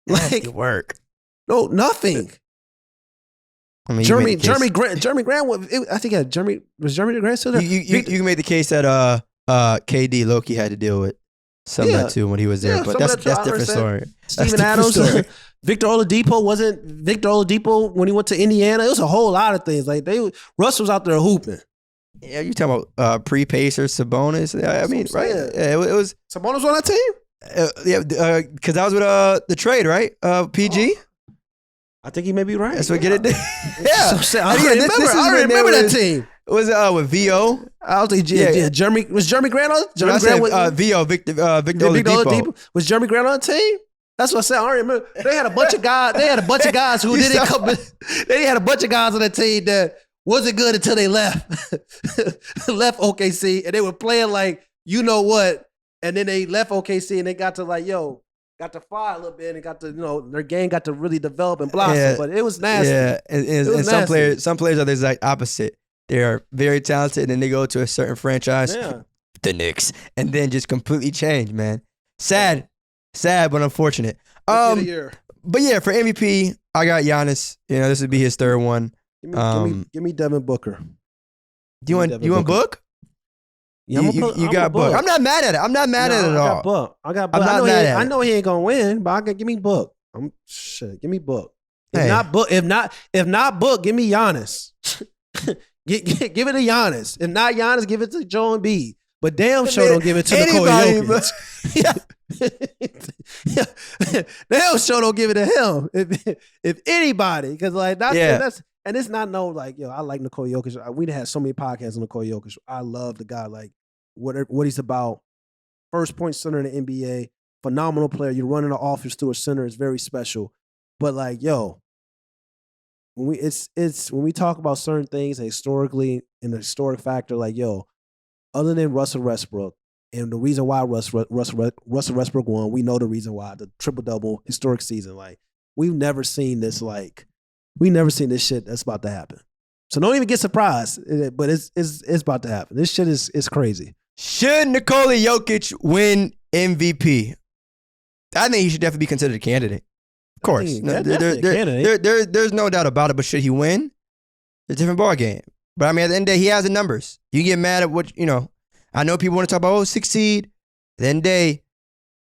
Speaker 1: Like work.
Speaker 2: No, nothing.
Speaker 1: I mean,
Speaker 2: Jeremy Grant. I think was Jeremy Grant still there?
Speaker 1: You can make the case that KD Loki had to deal with some of that too when he was there, but that's different story.
Speaker 2: Steven Adams, Victor Oladipo when he went to Indiana. It was a whole lot of things. Like Russ was out there hooping.
Speaker 1: Yeah, you talking about pre-Pacers, Sabonis? I mean, right? Yeah, it was
Speaker 2: Sabonis on that team.
Speaker 1: Because that was with the trade, right? PG.
Speaker 2: I think he may be right.
Speaker 1: That's what get it. Yeah,
Speaker 2: I remember that team.
Speaker 1: Was it with VO?
Speaker 2: I don't think Jeremy was Jeremy Grant on. Jeremy Grant was
Speaker 1: VO Victor Oladipo.
Speaker 2: Was Jeremy Grant on the team? That's what I said. I don't remember. They had a bunch of guys. They had a bunch of guys who didn't come. They had a bunch of guys on the team that wasn't good until they left OKC, and they were playing like you know what. And then they left OKC and they got to got to fire a little bit and got to their game got to really develop and blossom. Yeah. But it was nasty.
Speaker 1: Yeah, and some players are the exact opposite. They are very talented, and then they go to a certain franchise, the Knicks, and then just completely change. Man, sad, but unfortunate. But yeah, for MVP, I got Giannis. This would be his third one.
Speaker 2: Give me Devin Booker.
Speaker 1: Do you want Book? Yeah, you got Book. I'm not mad at it. I'm not mad at it at all.
Speaker 2: I got Book. I know he ain't gonna win, but give me Book. Give me Book. If not Book, give me Giannis. Give it to Giannis. If not Giannis, give it to Joel Embiid. But damn sure don't give it to Nikola Yokic. Damn sure don't give it to him. If anybody, because that's and it's not I like Nikola Yokic. We had so many podcasts on Nikola Yokic. I love the guy, what he's about. First point center in the NBA, phenomenal player. You're running the offense through a center is very special. But when we talk about certain things historically and the historic factor, other than Russell Westbrook, and the reason why Russell Westbrook won, we know the reason why, the triple-double historic season. We've never seen this shit that's about to happen. So don't even get surprised, but it's about to happen. This shit is crazy.
Speaker 1: Should Nikola Jokic win MVP? I think he should definitely be considered a candidate. Of course. There's no doubt about it, but should he win? It's a different ballgame. But at the end of the day, he has the numbers. You get mad at what, I know people want to talk about, 6 seed. At the end of the day,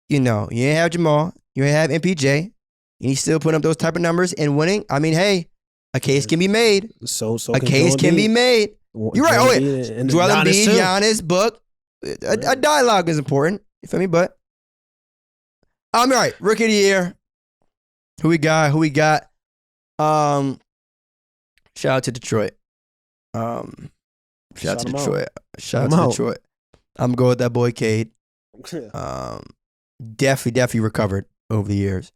Speaker 1: you ain't have Jamal, you ain't have MPJ, and he's still putting up those type of numbers and winning. Hey, a case can be made.
Speaker 2: So
Speaker 1: a case can be made. You're right. Joel Embiid, Giannis, Book. A dialogue is important. You feel me? But all right. Rookie of the year. Who we got? Shout out to Detroit. Shout out to Detroit. Shout out to Detroit. I'm going with that boy Cade. Definitely recovered over the years.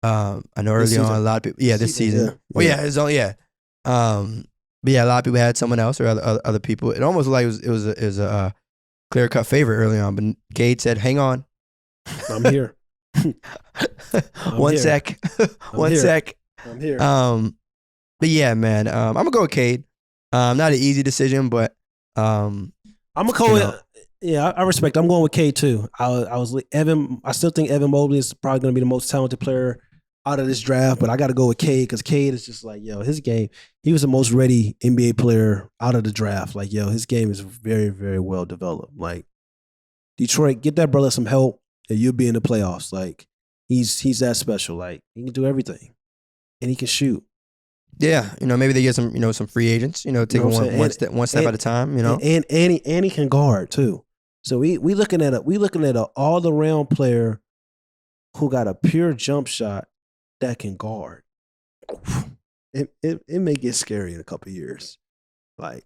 Speaker 1: I know early on a lot of people. Yeah, this season. But a lot of people had someone else or other people. It almost like it was a clear cut favorite early on. But Cade said, "Hang on,
Speaker 2: I'm here."
Speaker 1: One sec.
Speaker 2: I'm here.
Speaker 1: But yeah, man. I'm gonna go with Cade. Not an easy decision, but
Speaker 2: I'm gonna go with. Yeah, I respect. I'm going with Cade too. I still think Evan Mobley is probably gonna be the most talented player out of this draft, but I got to go with Cade because Cade is just his game. He was the most ready NBA player out of the draft. His game is very, very well developed. Detroit, get that brother some help, and you'll be in the playoffs. He's that special. He can do everything, and he can shoot.
Speaker 1: Yeah, maybe they get some free agents. Take one step at a time.
Speaker 2: and he can guard too. So we looking at a all around player who got a pure jump shot that can guard. It may get scary in a couple of years.
Speaker 1: But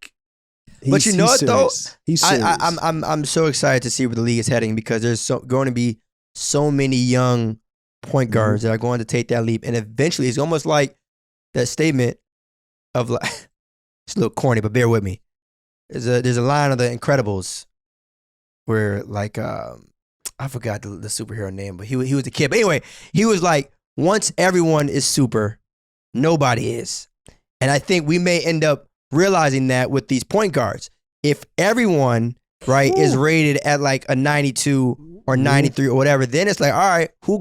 Speaker 1: you know what though?
Speaker 2: He's serious.
Speaker 1: I'm so excited to see where the league is heading because there's going to be so many young point guards that are going to take that leap, and eventually it's almost like that statement of it's a little corny, but bear with me. There's a line of The Incredibles where I forgot the superhero name, but he was a kid. But anyway, he was like, once everyone is super, nobody is. And I think we may end up realizing that with these point guards. If everyone, right, is rated at a 92 or 93 or whatever, then it's all right, who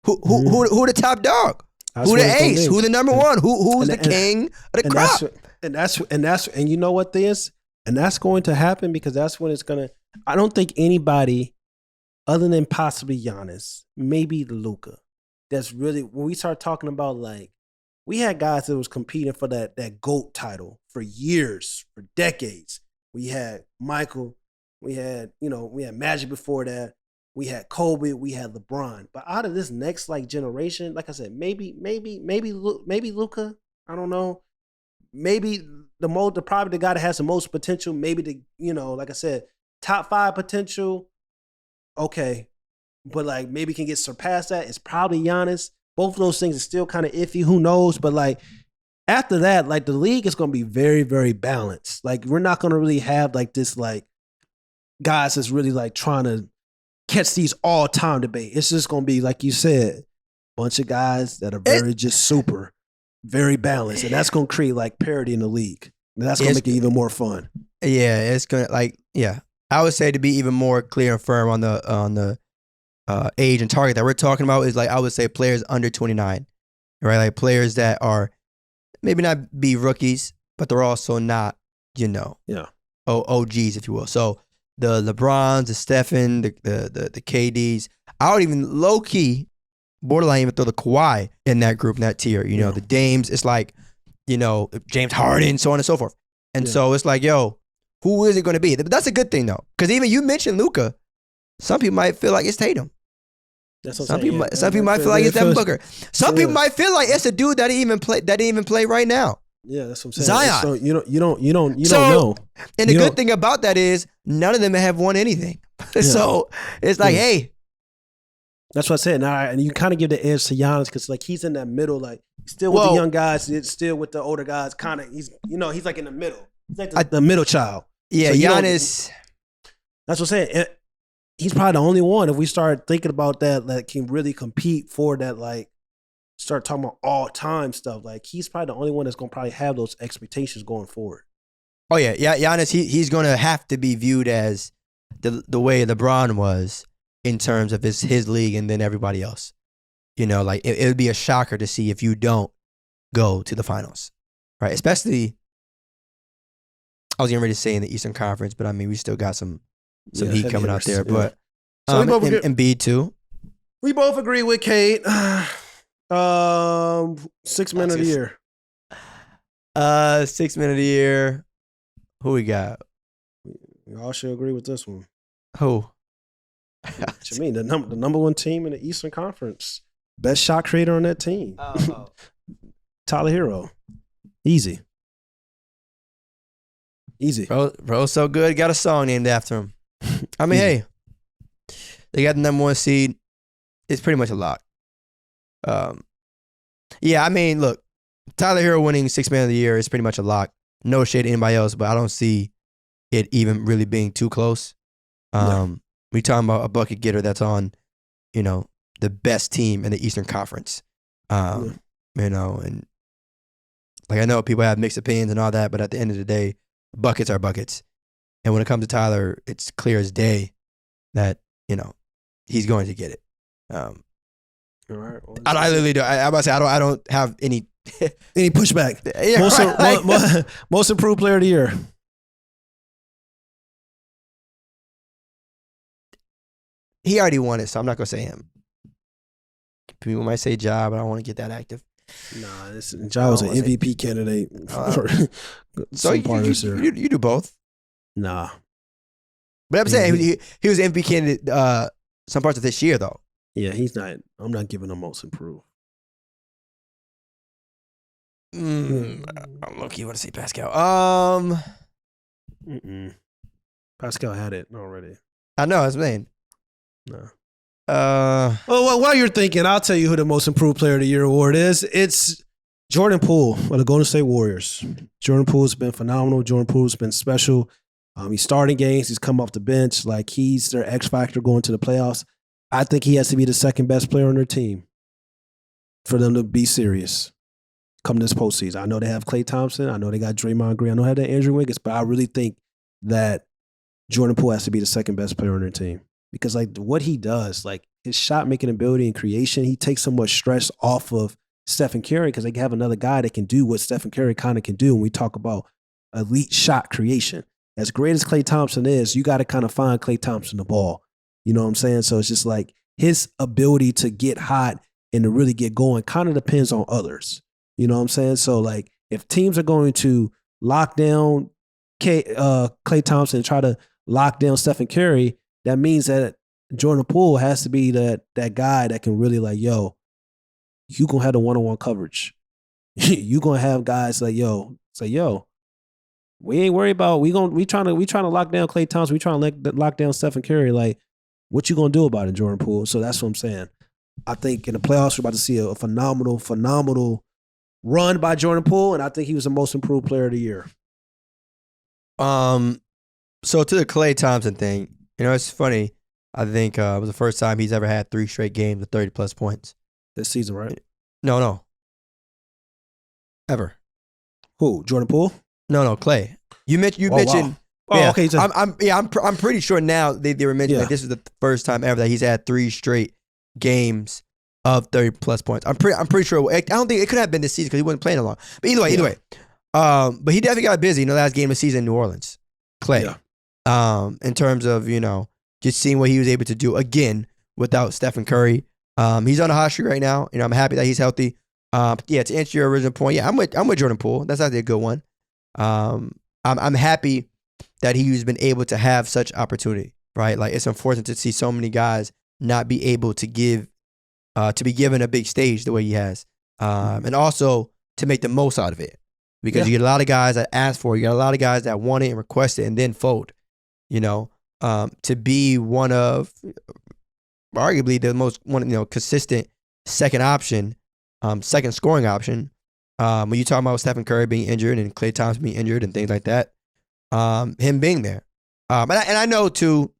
Speaker 1: the top dog? Who the ace? Who the number one? Who's the king of the crop?
Speaker 2: And you know what this? And that's going to happen because that's when it's gonna. I don't think anybody other than possibly Giannis, maybe Luka, that's really when we start talking about we had guys that was competing for that GOAT title for years, for decades. We had Michael, we had Magic before that. we had Kobe, we had LeBron. But out of this next like generation, like I said, maybe Luka. I don't know. Maybe probably the guy that has the most potential. Maybe like I said, top 5 potential. Okay, but like maybe can get surpassed that. It's probably Giannis. Both of those things are still kind of iffy. Who knows? But like after that, like the league is going to be very, very balanced. Like we're not going to really have like this like guys that's really like trying to catch these all-time debate. It's just going to be like you said, bunch of guys that are very very balanced, and that's going to create like parity in the league. And that's going to make it even more fun.
Speaker 1: Yeah, it's going to I would say to be even more clear and firm on the age and target that we're talking about is like I would say players under 29, right? Like players that are maybe not be rookies, but they're also not, OGs, if you will. So the LeBrons, the Stephen, the KDs, I would even low key borderline even throw the Kawhi in that group, in that tier. The Dames, it's like, James Harden, so on and so forth. And so it's like, who is it going to be? But that's a good thing though, because even you mentioned Luka. Some people might feel like it's Tatum. Some people might feel like it's Devin Booker. Some people might feel like it's a dude that didn't even play right now.
Speaker 2: Yeah, that's what I'm saying.
Speaker 1: Zion.
Speaker 2: So you don't know.
Speaker 1: And the good thing about that is none of them have won anything. Yeah. So it's like, hey.
Speaker 2: That's what I said. And you kind of give the edge to Giannis because like he's in that middle, like still with the young guys, still with the older guys. Kind of, he's like in the middle. He's like the middle child. Yeah, so
Speaker 1: Giannis.
Speaker 2: That's what I'm saying. He's probably the only one, if we start thinking about that can really compete for that, like, start talking about all-time stuff. Like, he's probably the only one that's going to probably have those expectations going forward.
Speaker 1: Oh, yeah. Giannis, he's going to have to be viewed as the way LeBron was in terms of his league and then everybody else. Like, it would be a shocker to see if you don't go to the finals, right? Especially, I was getting ready to say in the Eastern Conference, but I mean, we still got some heat coming out there, but
Speaker 2: so we both
Speaker 1: Embiid too.
Speaker 2: We both agree with Kate. 6 men of the year.
Speaker 1: 6 men of the year. Who we got?
Speaker 2: We all should agree with this one.
Speaker 1: Who?
Speaker 2: What you mean? The number one team in the Eastern Conference. Best shot creator on that team. Tyler Hero. Easy.
Speaker 1: Bro, so good. Got a song named after him. I mean, hey, they got the number 1 seed. It's pretty much a lock. Yeah, I mean, look, Tyler Hero winning 6 man of the year is pretty much a lock. No shade to anybody else, but I don't see it even really being too close. We talking about a bucket getter that's on, the best team in the Eastern Conference. And like I know people have mixed opinions and all that, but at the end of the day, buckets are buckets. And when it comes to Tyler, it's clear as day that, he's going to get it.
Speaker 2: All right. Well,
Speaker 1: I literally do. I'm about to say, I don't have any
Speaker 2: pushback.
Speaker 1: Yeah,
Speaker 2: most improved player of the year.
Speaker 1: He already won it, so I'm not going to say him. People might say Ja, but I don't want to get that active.
Speaker 2: Nah, Ja was an MVP candidate.
Speaker 1: So you do both?
Speaker 2: Nah.
Speaker 1: But I'm saying he was an MVP candidate some parts of this year, though.
Speaker 2: Yeah, he's not. I'm not giving him most improved.
Speaker 1: I'm low-key want to say Pascal.
Speaker 2: Pascal had it already.
Speaker 1: I know, that's saying.
Speaker 2: No.
Speaker 1: Well,
Speaker 2: while you're thinking, I'll tell you who the most improved player of the year award is. It's Jordan Poole of the Golden State Warriors. Jordan Poole's been phenomenal. Jordan Poole's been special. He's starting games. He's come off the bench. Like, he's their X factor going to the playoffs. I think he has to be the second best player on their team for them to be serious come this postseason. I know they have Klay Thompson. I know they got Draymond Green. I know they have that Andrew Wiggins, but I really think that Jordan Poole has to be the second best player on their team. Because like what he does, like his shot making ability and creation, he takes so much stress off of Stephen Curry because they have another guy that can do what Stephen Curry kind of can do when we talk about elite shot creation. As great as Klay Thompson is, you got to kind of find Klay Thompson the ball. You know what I'm saying? So it's just like his klay to get hot and to really get going kind of depends on others. You know what I'm saying? So like if teams are going to lock down Klay Thompson and try to lock down Stephen Curry, that means that Jordan Poole has to be that guy that can really like, yo, you gonna have the one-on-one coverage. You gonna have guys like, yo, say, yo, we ain't worried about we trying to lock down Klay Thompson. We trying to lock down Stephen Curry. Like, what you gonna do about it, Jordan Poole? So that's what I'm saying. I think in the playoffs we're about to see a phenomenal run by Jordan Poole, and I think he was the most improved player of the year.
Speaker 1: So to the Klay Thompson thing, it's funny. I think it was the first time he's ever had 3 straight games with 30-plus points.
Speaker 2: This season, right?
Speaker 1: No. Ever.
Speaker 2: Who? Jordan Poole?
Speaker 1: No, Klay. You mentioned.
Speaker 2: Wow.
Speaker 1: Yeah,
Speaker 2: Okay.
Speaker 1: I'm pretty sure now they were mentioning like this is the first time ever that he's had 3 straight games of 30-plus points. I'm pretty sure. I don't think it could have been this season because he wasn't playing a lot. But either way. But he definitely got busy. Last game of the season in New Orleans, Klay. Yeah. In terms of just seeing what he was able to do again without Stephen Curry. He's on a hot streak right now. I'm happy that he's healthy. To answer your original point, I'm with Jordan Poole. That's actually a good one. I'm happy that he's been able to have such opportunity, right? Like, it's unfortunate to see so many guys not be able to be given a big stage the way he has, and also to make the most out of it, because you get a lot of guys that ask for it. You got a lot of guys that want it and request it and then fold. To be one of arguably the most consistent second option, second scoring option. When you talk about Stephen Curry being injured and Klay Thompson being injured and things like that, him being there, and I know too,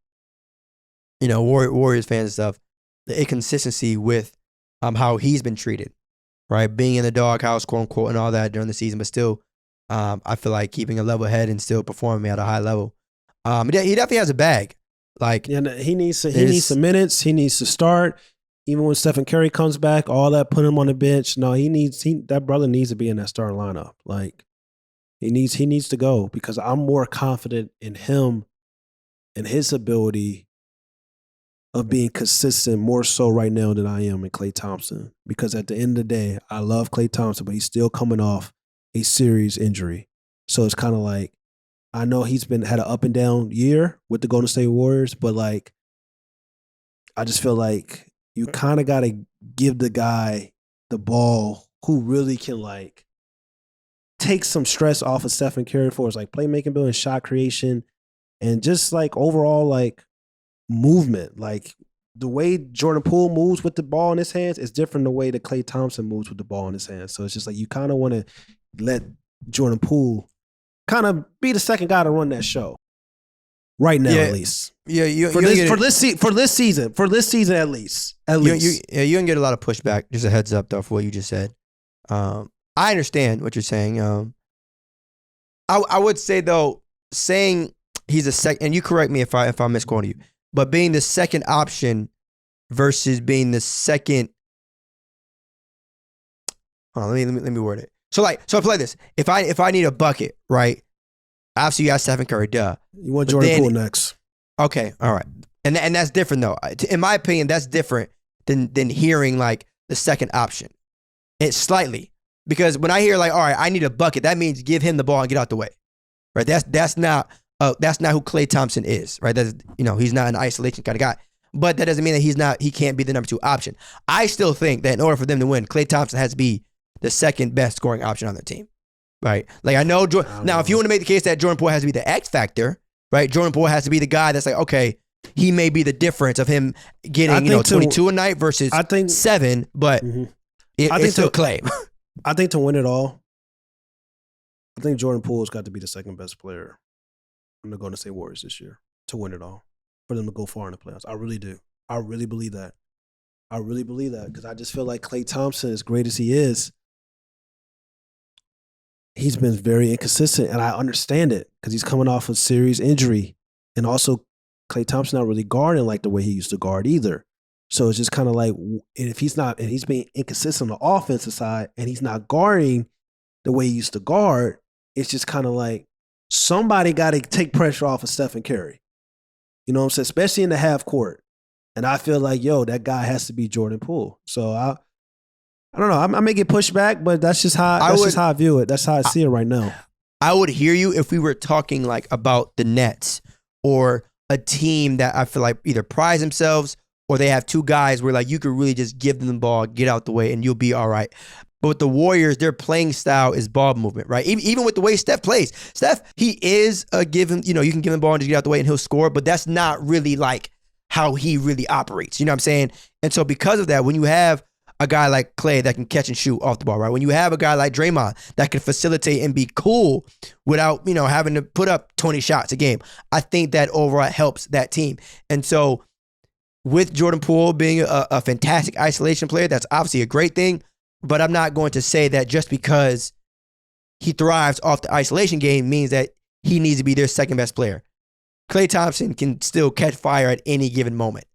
Speaker 1: Warriors fans and stuff, the inconsistency with how he's been treated, right? Being in the doghouse, quote unquote, and all that during the season, but still, I feel like keeping a level head and still performing at a high level. He definitely has a bag. Like,
Speaker 2: he needs some minutes. He needs to start. Even when Stephen Curry comes back, all that, put him on the bench. No, that brother needs to be in that starting lineup. Like, he needs to go, because I'm more confident in him and his ability of being consistent more so right now than I am in Klay Thompson. Because at the end of the day, I love Klay Thompson, but he's still coming off a serious injury. So it's kind of like, I know he's had an up and down year with the Golden State Warriors, but like, I just feel like you kind of got to give the guy the ball who really can like take some stress off of Stephen Curry for his like playmaking, building, shot creation, and just like overall like movement. Like, the way Jordan Poole moves with the ball in his hands is different than the way that Klay Thompson moves with the ball in his hands. So it's just like you kind of want to let Jordan Poole kind of be the second guy to run that show right now, at least. Yeah, for this season at least.
Speaker 1: You can get a lot of pushback. Just a heads up though for what you just said. I understand what you're saying. I would say though, saying he's a second, and you correct me if I'm misquoting you, but being the second option versus being the second. Hold on, let me word it. So I play this. If I need a bucket, right? Obviously you got Stephen Curry, duh.
Speaker 2: You want Jordan Poole next.
Speaker 1: Okay, all right. And that's different though. In my opinion, that's different than hearing like the second option. It's slightly. Because when I hear like, all right, I need a bucket, that means give him the ball and get out the way. Right? That's not who Klay Thompson is, right? That's, he's not an isolation kind of guy. But that doesn't mean that he can't be the number 2 option. I still think that in order for them to win, Klay Thompson has to be the second best scoring option on their team, right? Like, I know if you want to make the case that Jordan Poole has to be the X factor, right? Jordan Poole has to be the guy that's like, okay, he may be the difference of him getting 22 a night versus 7, but it's still Klay.
Speaker 2: I think to win it all, I think Jordan Poole's got to be the second best player on the Golden State Warriors this year to win it all, for them to go far in the playoffs. I really do. I really believe that. Because I just feel like Klay Thompson, as great as he is, he's been very inconsistent, and I understand it because he's coming off a serious injury, and also Klay Thompson not really guarding like the way he used to guard either. So it's just kind of like, if he's not, and he's being inconsistent on the offensive side, and he's not guarding the way he used to guard, it's just kind of like somebody got to take pressure off of Stephen Curry. You know what I'm saying? Especially in the half court. And I feel like, that guy has to be Jordan Poole. So I don't know. I may get pushed back, but that's just how I view it. That's how I see it right now.
Speaker 1: I would hear you if we were talking like about the Nets or a team that I feel like either prize themselves or they have two guys where like you could really just give them the ball, get out the way, and you'll be all right. But with the Warriors, their playing style is ball movement, right? Even with the way Steph plays. Steph, he is a given, you can give him the ball and just get out the way and he'll score, but that's not really like how he really operates. You know what I'm saying? And so because of that, when you have a guy like Klay that can catch and shoot off the ball, right? When you have a guy like Draymond that can facilitate and be cool without, having to put up 20 shots a game, I think that overall helps that team. And so with Jordan Poole being a fantastic isolation player, that's obviously a great thing, but I'm not going to say that just because he thrives off the isolation game means that he needs to be their second best player. Klay Thompson can still catch fire at any given moment,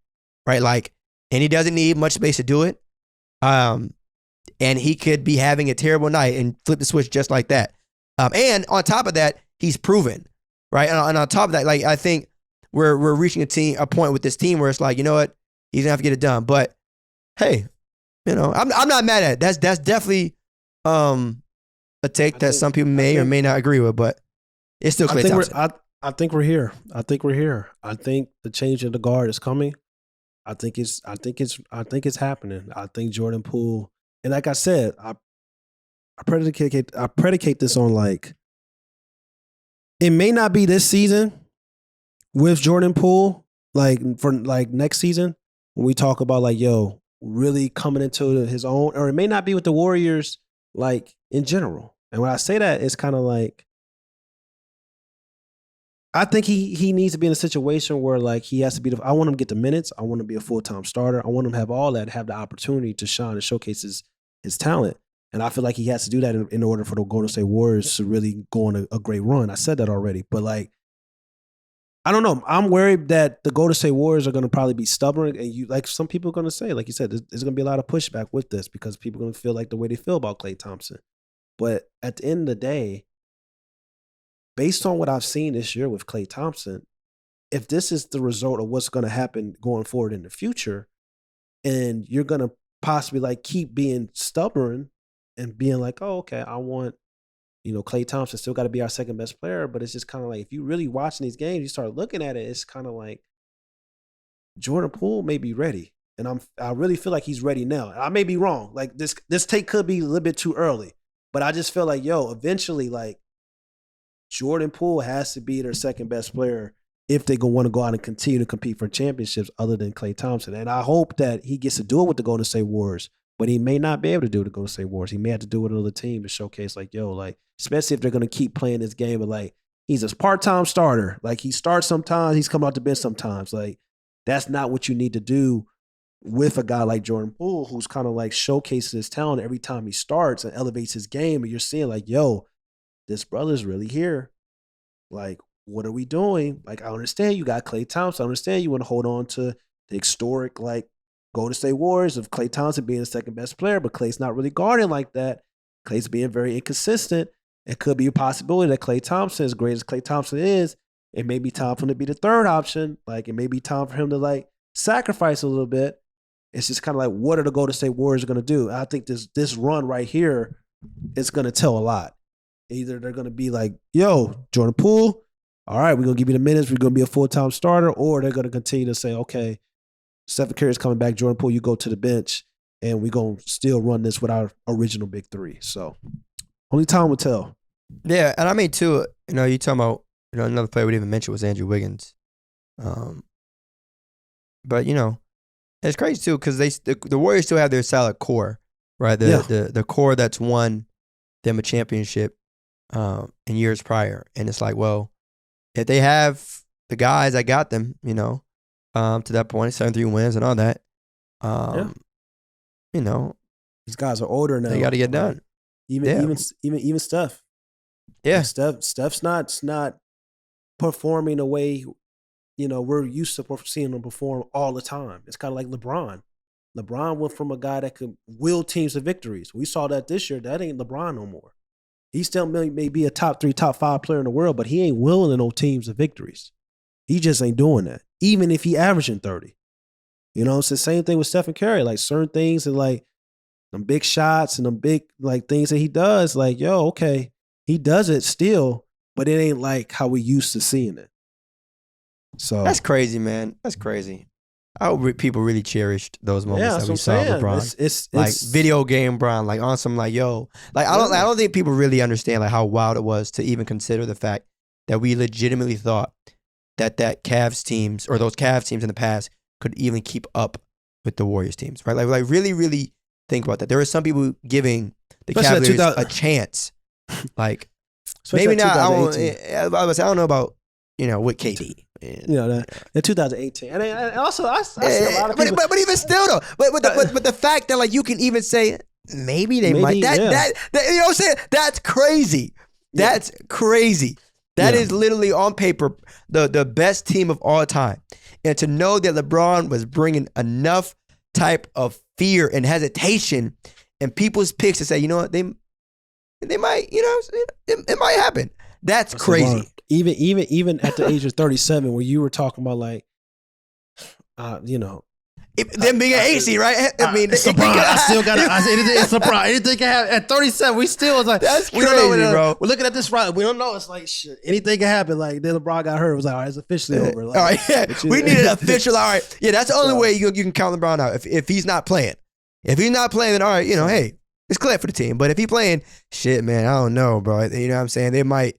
Speaker 1: right? Like, and he doesn't need much space to do it. And he could be having a terrible night and flip the switch just like that. And on top of that, he's proven, right? And on top of that, like, I think we're reaching a point with this team where it's like, you know what, he's gonna have to get it done. But hey, I'm not mad at it. That's definitely a take that some people may or may not agree with, but it's still Klay Thompson.
Speaker 2: I think we're here. I think the change of the guard is coming. I think it's happening. I think Jordan Poole, and like I said, I predicate this on like, it may not be this season with Jordan Poole, like for like next season when we talk about like, really coming into his own, or it may not be with the Warriors like in general. And when I say that, it's kind of like, I think he needs to be in a situation where like he has to be I want him to get the minutes. I want him to be a full-time starter. I want him to have all that, have the opportunity to shine and showcase his talent. And I feel like he has to do that in order for the Golden State Warriors to really go on a great run. I said that already, but like, I don't know. I'm worried that the Golden State Warriors are going to probably be stubborn, and like some people are going to say, like you said, there's going to be a lot of pushback with this because people are going to feel like the way they feel about Klay Thompson. But at the end of the day, based on what I've seen this year with Klay Thompson, if this is the result of what's going to happen going forward in the future, and you're going to possibly like keep being stubborn and being like, oh, okay, I want, Klay Thompson still got to be our second best player, but it's just kind of like, if you really watching these games, you start looking at it, it's kind of like Jordan Poole may be ready. And I really feel like he's ready now. I may be wrong. Like this take could be a little bit too early, but I just feel like, eventually like Jordan Poole has to be their second best player if they want to go out and continue to compete for championships other than Klay Thompson. And I hope that he gets to do it with the Golden State Warriors, but he may not be able to do it with the Golden State Warriors. He may have to do it with another team to showcase like, especially if they're going to keep playing this game, but like he's a part-time starter. Like he starts sometimes, he's coming out the bench sometimes. Like that's not what you need to do with a guy like Jordan Poole, who's kind of like showcases his talent every time he starts and elevates his game. And you're seeing like, this brother's really here. Like, what are we doing? Like, I understand you got Klay Thompson. I understand you want to hold on to the historic, like, Golden State Warriors of Klay Thompson being the second best player, but Klay's not really guarding like that. Klay's being very inconsistent. It could be a possibility that Klay Thompson, as great as Klay Thompson is, it may be time for him to be the third option. Like, it may be time for him to, like, sacrifice a little bit. It's just kind of like, what are the Golden State Warriors going to do? And I think this run right here is going to tell a lot. Either they're going to be like, Jordan Poole, all right, we're going to give you the minutes. We're going to be a full-time starter. Or they're going to continue to say, okay, Stephen Curry's coming back. Jordan Poole, you go to the bench, and we're going to still run this with our original big three. So only time will tell.
Speaker 1: Yeah, and I mean, too, you talking about, another player we didn't even mention was Andrew Wiggins. But, it's crazy, too, because the Warriors still have their solid core, right? The core that's won them a championship in years prior. And it's like, well, if they have the guys that got them, to that point, 7-3 wins and all that,
Speaker 2: these guys are older now.
Speaker 1: They got to get done.
Speaker 2: Even Steph.
Speaker 1: Yeah.
Speaker 2: Steph's not performing the way, we're used to seeing him perform all the time. It's kind of like LeBron. LeBron went from a guy that could will teams to victories. We saw that this year. That ain't LeBron no more. He still may be a top 3, top 5 player in the world, but he ain't willing no teams to victories. He just ain't doing that, even if he averaging 30. It's the same thing with Stephen Curry. Like certain things and like them big shots and them big like things that he does, like, okay, he does it still, but it ain't like how we used to seeing it. So
Speaker 1: That's crazy, man. That's crazy. I hope people really cherished those moments that we
Speaker 2: that's
Speaker 1: saw
Speaker 2: what I'm saying.
Speaker 1: LeBron.
Speaker 2: It's
Speaker 1: Like video game Bron, like on some like yo, like I don't think people really understand like how wild it was to even consider the fact that we legitimately thought that Cavs teams or those Cavs teams in the past could even keep up with the Warriors teams, right? Like really think about that. There are some people giving the
Speaker 2: Especially
Speaker 1: Cavaliers a chance, like
Speaker 2: especially
Speaker 1: maybe not. I
Speaker 2: don't
Speaker 1: don't know about with KD.
Speaker 2: in 2018, and also I see a lot of people.
Speaker 1: But even still though, but the fact that like you can even say maybe they might that you know what I'm saying, that's crazy. That's crazy. That is literally on paper the best team of all time, and to know that LeBron was bringing enough type of fear and hesitation in people's picks to say, you know what, they might, it might happen. That's crazy.
Speaker 2: Even at the age of 37, where you were talking about like, them being
Speaker 1: an AC, right? I mean,
Speaker 2: it's LeBron. I still got it's LeBron. Anything can happen. At 37, we still was like,
Speaker 1: that's crazy,
Speaker 2: bro. We're looking at this right. We don't know. It's like shit. Anything can happen. Like then LeBron got hurt. It was like, all right, it's officially over. Like,
Speaker 1: all right, we need an official. All right, that's the only way you can count LeBron out. If he's not playing, then all right, hey, it's clear for the team. But if he's playing, shit, man, I don't know, bro. You know what I'm saying? They might.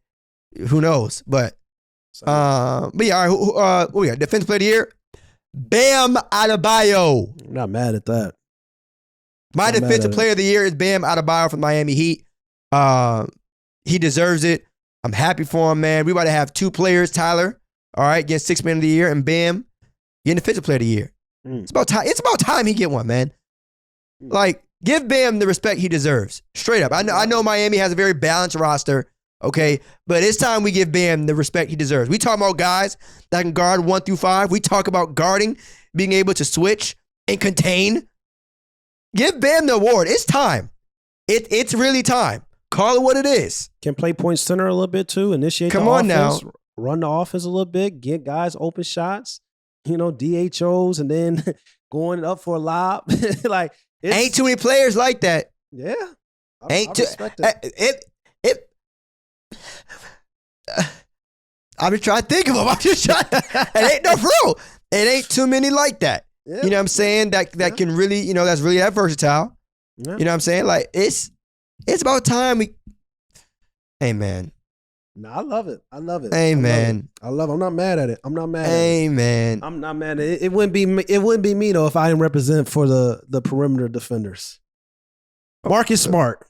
Speaker 1: Who knows? But yeah, all right. What we got? Defensive player of the year. Bam Adebayo.
Speaker 2: I'm not mad at that.
Speaker 1: My defensive player of the year is Bam Adebayo from Miami Heat. He deserves it. I'm happy for him, man. We about to have 2 players, Tyler, all right, get 6 man of the year, and Bam getting defensive player of the year. It's about time. It's about time he get one, man. Like, give Bam the respect he deserves. Straight up. I know Miami has a very balanced roster. Okay, but it's time we give Bam the respect he deserves. We talk about guys that can guard 1 through 5. We talk about guarding, being able to switch and contain. Give Bam the award. It's time. It's really time. Call it what it is.
Speaker 2: Can play point center a little bit too. Initiate.
Speaker 1: Come
Speaker 2: the
Speaker 1: on
Speaker 2: offense,
Speaker 1: now.
Speaker 2: Run the offense a little bit. Get guys open shots. DHOs, and then going up for a lob. Like
Speaker 1: ain't too many players like that.
Speaker 2: Yeah,
Speaker 1: I respect it. I'm just trying to think of them. I'm just trying. It ain't no rule. It ain't too many like that. Yeah. You know what I'm saying? That can really, that's really that versatile. Yeah. You know what I'm saying? Like it's about time we. Hey man.
Speaker 2: No, I love it.
Speaker 1: Hey man.
Speaker 2: I love it. I'm not mad at it. I'm not mad at it.
Speaker 1: Hey man.
Speaker 2: I'm not mad at it. It wouldn't be me though if I didn't represent for the perimeter defenders. Marcus Smart.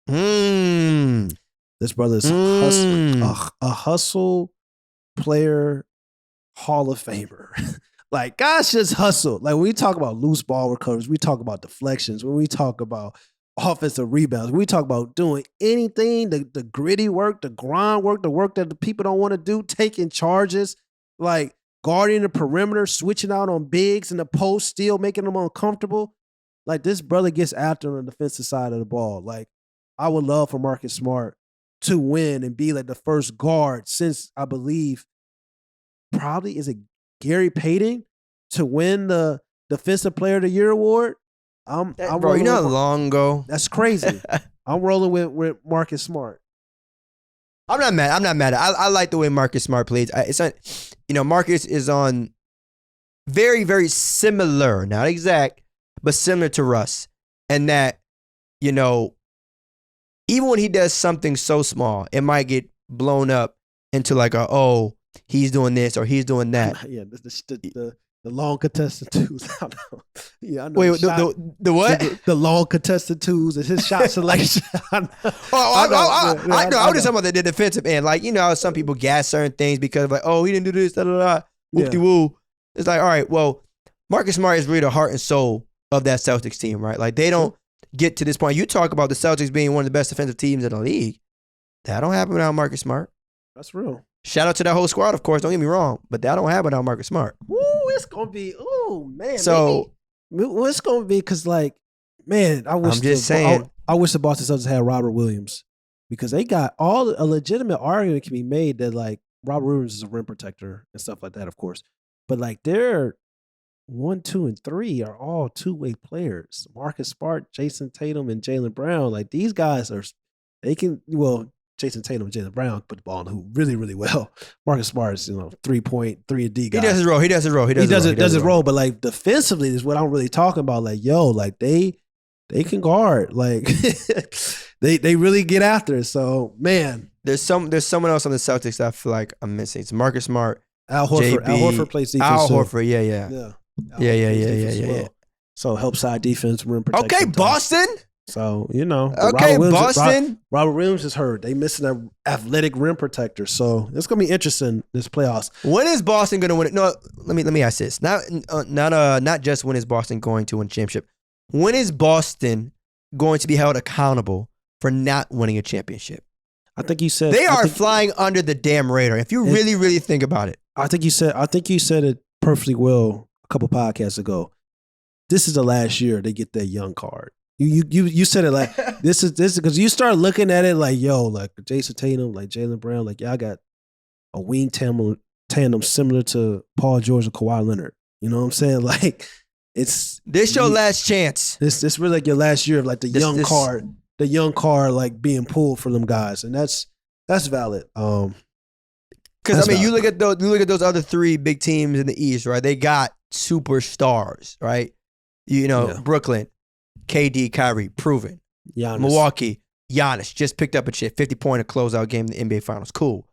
Speaker 2: This brother's a hustle player, Hall of Famer. Like, guys just hustle. Like, when we talk about loose ball recoveries, we talk about deflections, when we talk about offensive rebounds, when we talk about doing anything, the gritty work, the grind work, the work that the people don't want to do, taking charges, like guarding the perimeter, switching out on bigs in the post, still making them uncomfortable. Like, this brother gets after on the defensive side of the ball. Like, I would love for Marcus Smart to win and be like the first guard since, I believe, probably is it Gary Payton to win the Defensive Player of the Year award.
Speaker 1: Bro, you know how long ago?
Speaker 2: That's crazy. I'm rolling with Marcus Smart.
Speaker 1: I'm not mad. I like the way Marcus Smart plays. It's not, Marcus is on very, very similar, not exact, but similar to Russ. And that, even when he does something so small, it might get blown up into like he's doing this or he's doing that.
Speaker 2: Yeah, the long contested twos. I know. Yeah, I know.
Speaker 1: Wait, the what?
Speaker 2: The long contested twos and his shot selection. I know.
Speaker 1: I know. I was just talking about the defensive end. Like, how some people gas certain things because of like, he didn't do this, whoop-de-woo. It's like, all right, well, Marcus Smart is really the heart and soul of that Celtics team, right? Like, they don't get to this point. You talk about the Celtics being one of the best defensive teams in the league. That don't happen without Marcus Smart.
Speaker 2: That's real.
Speaker 1: Shout out to that whole squad, of course. Don't get me wrong, but that don't happen without Marcus Smart.
Speaker 2: Ooh, it's gonna be. Oh man. So it's gonna be because, like, man, I wish. I'm just saying. I wish the Boston Celtics had Robert Williams because they got a legitimate argument can be made that like Robert Williams is a rim protector and stuff like that, of course. But like their 1, 2, and 3 are all two-way players. Marcus Smart, Jason Tatum, and Jaylen Brown. Like these guys are, they can. Well, Jason Tatum and Jaylen Brown put the ball in the hoop really, really well. Marcus Smart's, 3-point, 3-and-D guy.
Speaker 1: He does his role. He does his
Speaker 2: role. But like defensively is what I'm really talking about. Like, like they can guard. Like they really get after it. So man,
Speaker 1: there's someone else on the Celtics that I feel like I'm missing. It's Marcus Smart.
Speaker 2: Al Horford.
Speaker 1: JB,
Speaker 2: Al Horford plays defense.
Speaker 1: Al
Speaker 2: too.
Speaker 1: Horford, yeah.
Speaker 2: Yeah. So help side defense, rim protection.
Speaker 1: Okay, Boston.
Speaker 2: So,
Speaker 1: Okay, Boston.
Speaker 2: Robert Williams is hurt. They missing an athletic rim protector. So it's gonna be interesting this playoffs.
Speaker 1: When is Boston gonna win it? No, let me ask this. Not just when is Boston going to win a championship. When is Boston going to be held accountable for not winning a championship?
Speaker 2: I think you said
Speaker 1: they are flying under the damn radar. If you really, really think about it.
Speaker 2: I think you said it perfectly well a couple podcasts ago. This is the last year they get that young card. You said it like this is because you start looking at it like like Jason Tatum, like Jaylen Brown, like y'all got a wing tandem similar to Paul George and Kawhi Leonard. You know what I'm saying? Like it's
Speaker 1: this your last chance.
Speaker 2: This really like your last year of like the young card like being pulled for them guys, and that's valid.
Speaker 1: Because you look at those other three big teams in the East, right? They got superstars, right? Brooklyn, KD, Kyrie, proven.
Speaker 2: Giannis.
Speaker 1: Milwaukee, Giannis just picked up a 50-pointer closeout game in the NBA Finals. Cool,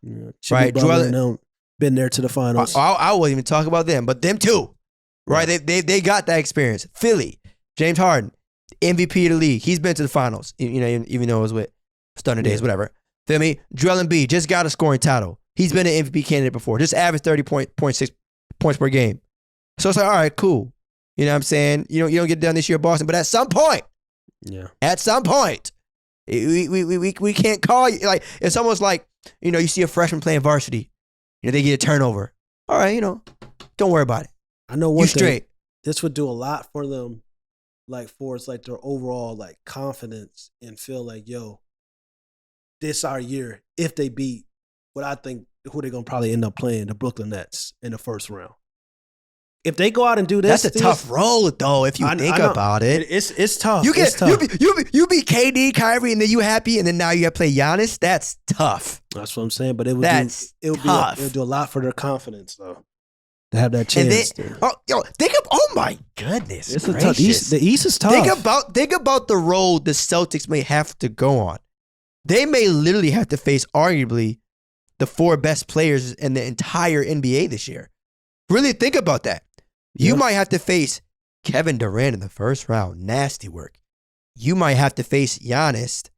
Speaker 2: right? Joel been there to the finals.
Speaker 1: I won't even talk about them, but them too, right? They got that experience. Philly, James Harden, MVP of the league. He's been to the finals, even though it was with Stunner Days, whatever. Feel me? Joel Embiid just got a scoring title. He's been an MVP candidate before. Just averaged 30.6 points per game. So it's like, all right, cool. You know what I'm saying? You don't get it done this year, Boston, but at some point, we can't call you. Like, it's almost like, you see a freshman playing varsity. They get a turnover. All right, don't worry about it.
Speaker 2: I know one thing.
Speaker 1: Straight.
Speaker 2: This would do a lot for them, like for it's like their overall like confidence and feel like, this our year if they beat what I think who they're gonna probably end up playing, the Brooklyn Nets in the first round. If they go out and do this,
Speaker 1: that's a tough role though. If you think about it,
Speaker 2: it's tough.
Speaker 1: You
Speaker 2: it's tough.
Speaker 1: You beat KD, Kyrie, and then you happy, and then now you got to play Giannis. That's tough.
Speaker 2: That's what I'm saying. But it would do a lot for their confidence though to have that chance.
Speaker 1: Oh my goodness,
Speaker 2: it's a tough. The East is tough.
Speaker 1: Think about the road the Celtics may have to go on. They may literally have to face arguably the four best players in the entire NBA this year. Really think about that. You might have to face Kevin Durant in the first round. Nasty work. You might have to face Giannis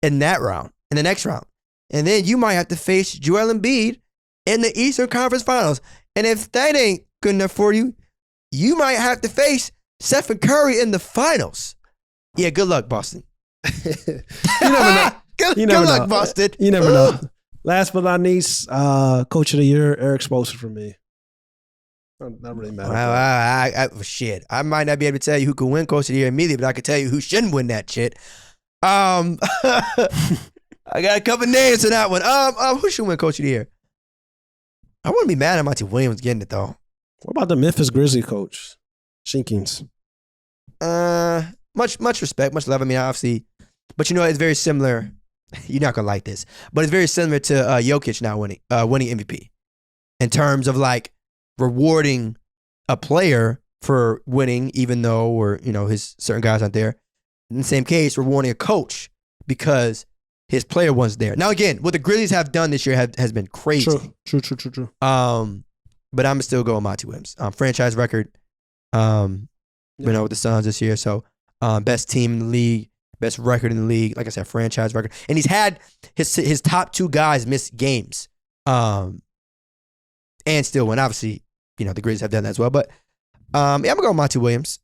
Speaker 1: in that round, in the next round. And then you might have to face Joel Embiid in the Eastern Conference Finals. And if that ain't good enough for you, you might have to face Stephen Curry in the finals. Yeah, good luck, Boston.
Speaker 2: You never know.
Speaker 1: Good luck, Boston.
Speaker 2: You never know. Last but not least, Coach of the Year, Eric Spoelstra for me. Not really matter.
Speaker 1: Shit. I might not be able to tell you who could win Coach of the Year immediately, but I could tell you who shouldn't win that shit. I got a couple names in that one. Who should win Coach of the Year? I wouldn't be mad at Monty Williams getting it though.
Speaker 2: What about the Memphis Grizzlies coach, Shinkins?
Speaker 1: Much respect, much love. I mean, obviously, but it's very similar. You're not gonna like this, but it's very similar to Yokic now winning MVP in terms of like rewarding a player for winning, even though or his certain guys aren't there. In the same case, rewarding a coach because his player wasn't there. Now again, what the Grizzlies have done this year has been crazy.
Speaker 2: True.
Speaker 1: But I'm still going Monty Williams. Franchise record. With the Suns this year, so best team in the league, best record in the league. Like I said, franchise record, and he's had his top two guys miss games, and still win. Obviously, the Grizzlies have done that as well. But I'm gonna go Monty Williams.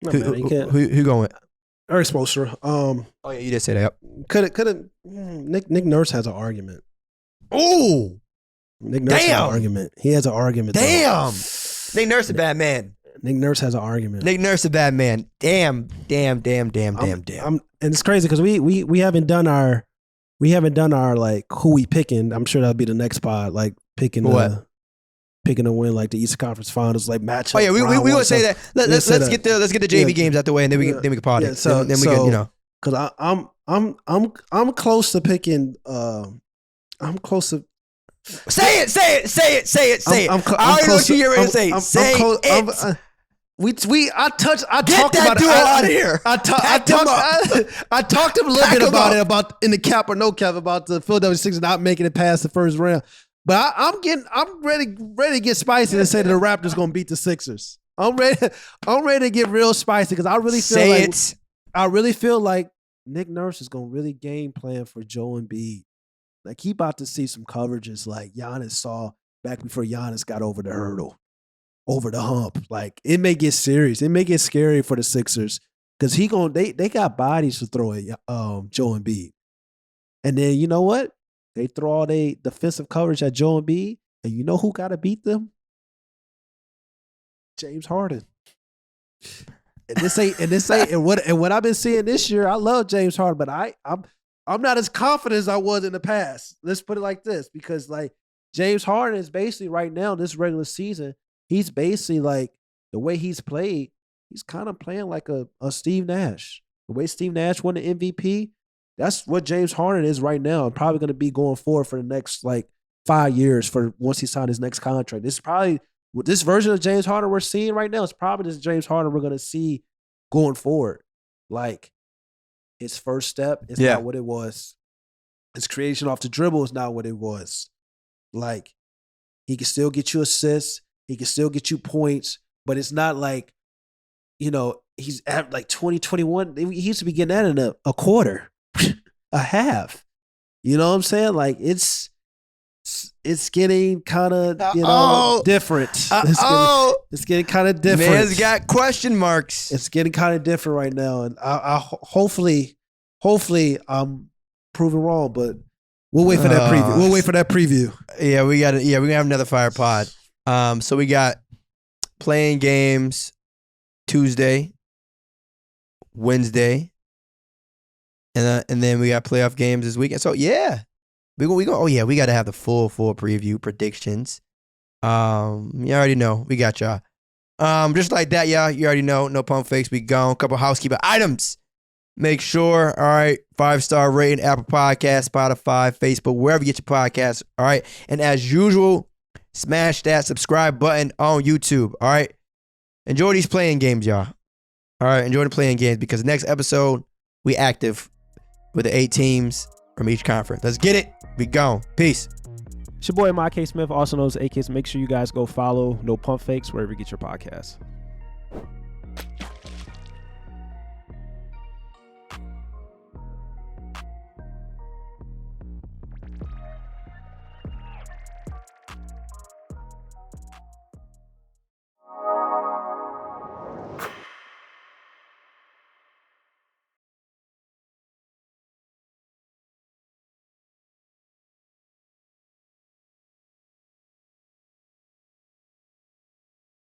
Speaker 1: Who going with?
Speaker 2: Eric Spoelstra.
Speaker 1: Oh yeah, you did say that.
Speaker 2: Could Nick Nurse has an argument.
Speaker 1: Oh,
Speaker 2: Nick Nurse has an argument. He has an argument.
Speaker 1: Damn. Nick Nurse a bad man.
Speaker 2: Nick Nurse has an argument.
Speaker 1: Nick Nurse a bad man. Damn.
Speaker 2: And it's crazy because we haven't done our like who we picking. I'm sure that'll be the next pod, like picking to win like the Eastern Conference Finals, like matchup.
Speaker 1: Oh yeah, we gonna say that. Let's get the JV games out the way, and then we can pod it.
Speaker 2: So
Speaker 1: then we can
Speaker 2: because I'm close to picking. I'm close to.
Speaker 1: Say it. I already know what you're ready to say. Say it.
Speaker 2: I talked
Speaker 1: that dude out of here.
Speaker 2: I talked a little bit about in the cap or no cap about the Philadelphia Sixers not making it past the first round. But I'm ready to get spicy and say that the Raptors gonna beat the Sixers. I'm ready to get real spicy because I really feel like Nick Nurse is gonna really game plan for Joel Embiid. Like he about to see some coverages like Giannis saw back before Giannis got over the hurdle. Over the hump. Like it may get serious. It may get scary for the Sixers because they got bodies to throw at Joel Embiid. And then you know what? They throw all they defensive coverage at Joel Embiid, and you know who gotta beat them? James Harden. And what I've been seeing this year, I love James Harden, but I'm not as confident as I was in the past. Let's put it like this, because like James Harden is basically right now, this regular season, he's basically like the way he's played, he's kind of playing like a Steve Nash. The way Steve Nash won the MVP, that's what James Harden is right now. And probably going to be going forward for the next like 5 years for once he signed his next contract. This is probably this version of James Harden we're seeing right now is probably this James Harden we're going to see going forward. Like his first step is not what it was. His creation off the dribble is not what it was. Like he can still get you assists. He can still get you points, but it's not like, you know, he's at like 2021. He used to be getting that in a quarter, a half. You know what I'm saying? Like it's getting kind of, different. It's getting kind of different.
Speaker 1: Man's got question marks.
Speaker 2: It's getting kind of different right now. And I hopefully I'm proven wrong, but we'll wait for that preview. We'll wait for that preview.
Speaker 1: Yeah, we're going to have another fire pod. So we got playing games Tuesday, Wednesday, and then we got playoff games this weekend. So yeah, we go. Oh yeah, we got to have the full preview predictions. You already know we got y'all. Just like that, y'all. You already know. No pump fakes. We gone. Couple housekeeping items. Make sure, all right, 5-star rating, Apple Podcasts, Spotify, Facebook, wherever you get your podcasts. All right, and as usual, smash that subscribe button on YouTube, all right? Enjoy these playing games, y'all. All right, enjoy the playing games because the next episode, we active with the 8 teams from each conference. Let's get it. We gone. Peace.
Speaker 2: It's your boy, M.I.K. Smith, also known as AK. Make sure you guys go follow No Pump Fakes wherever you get your podcasts.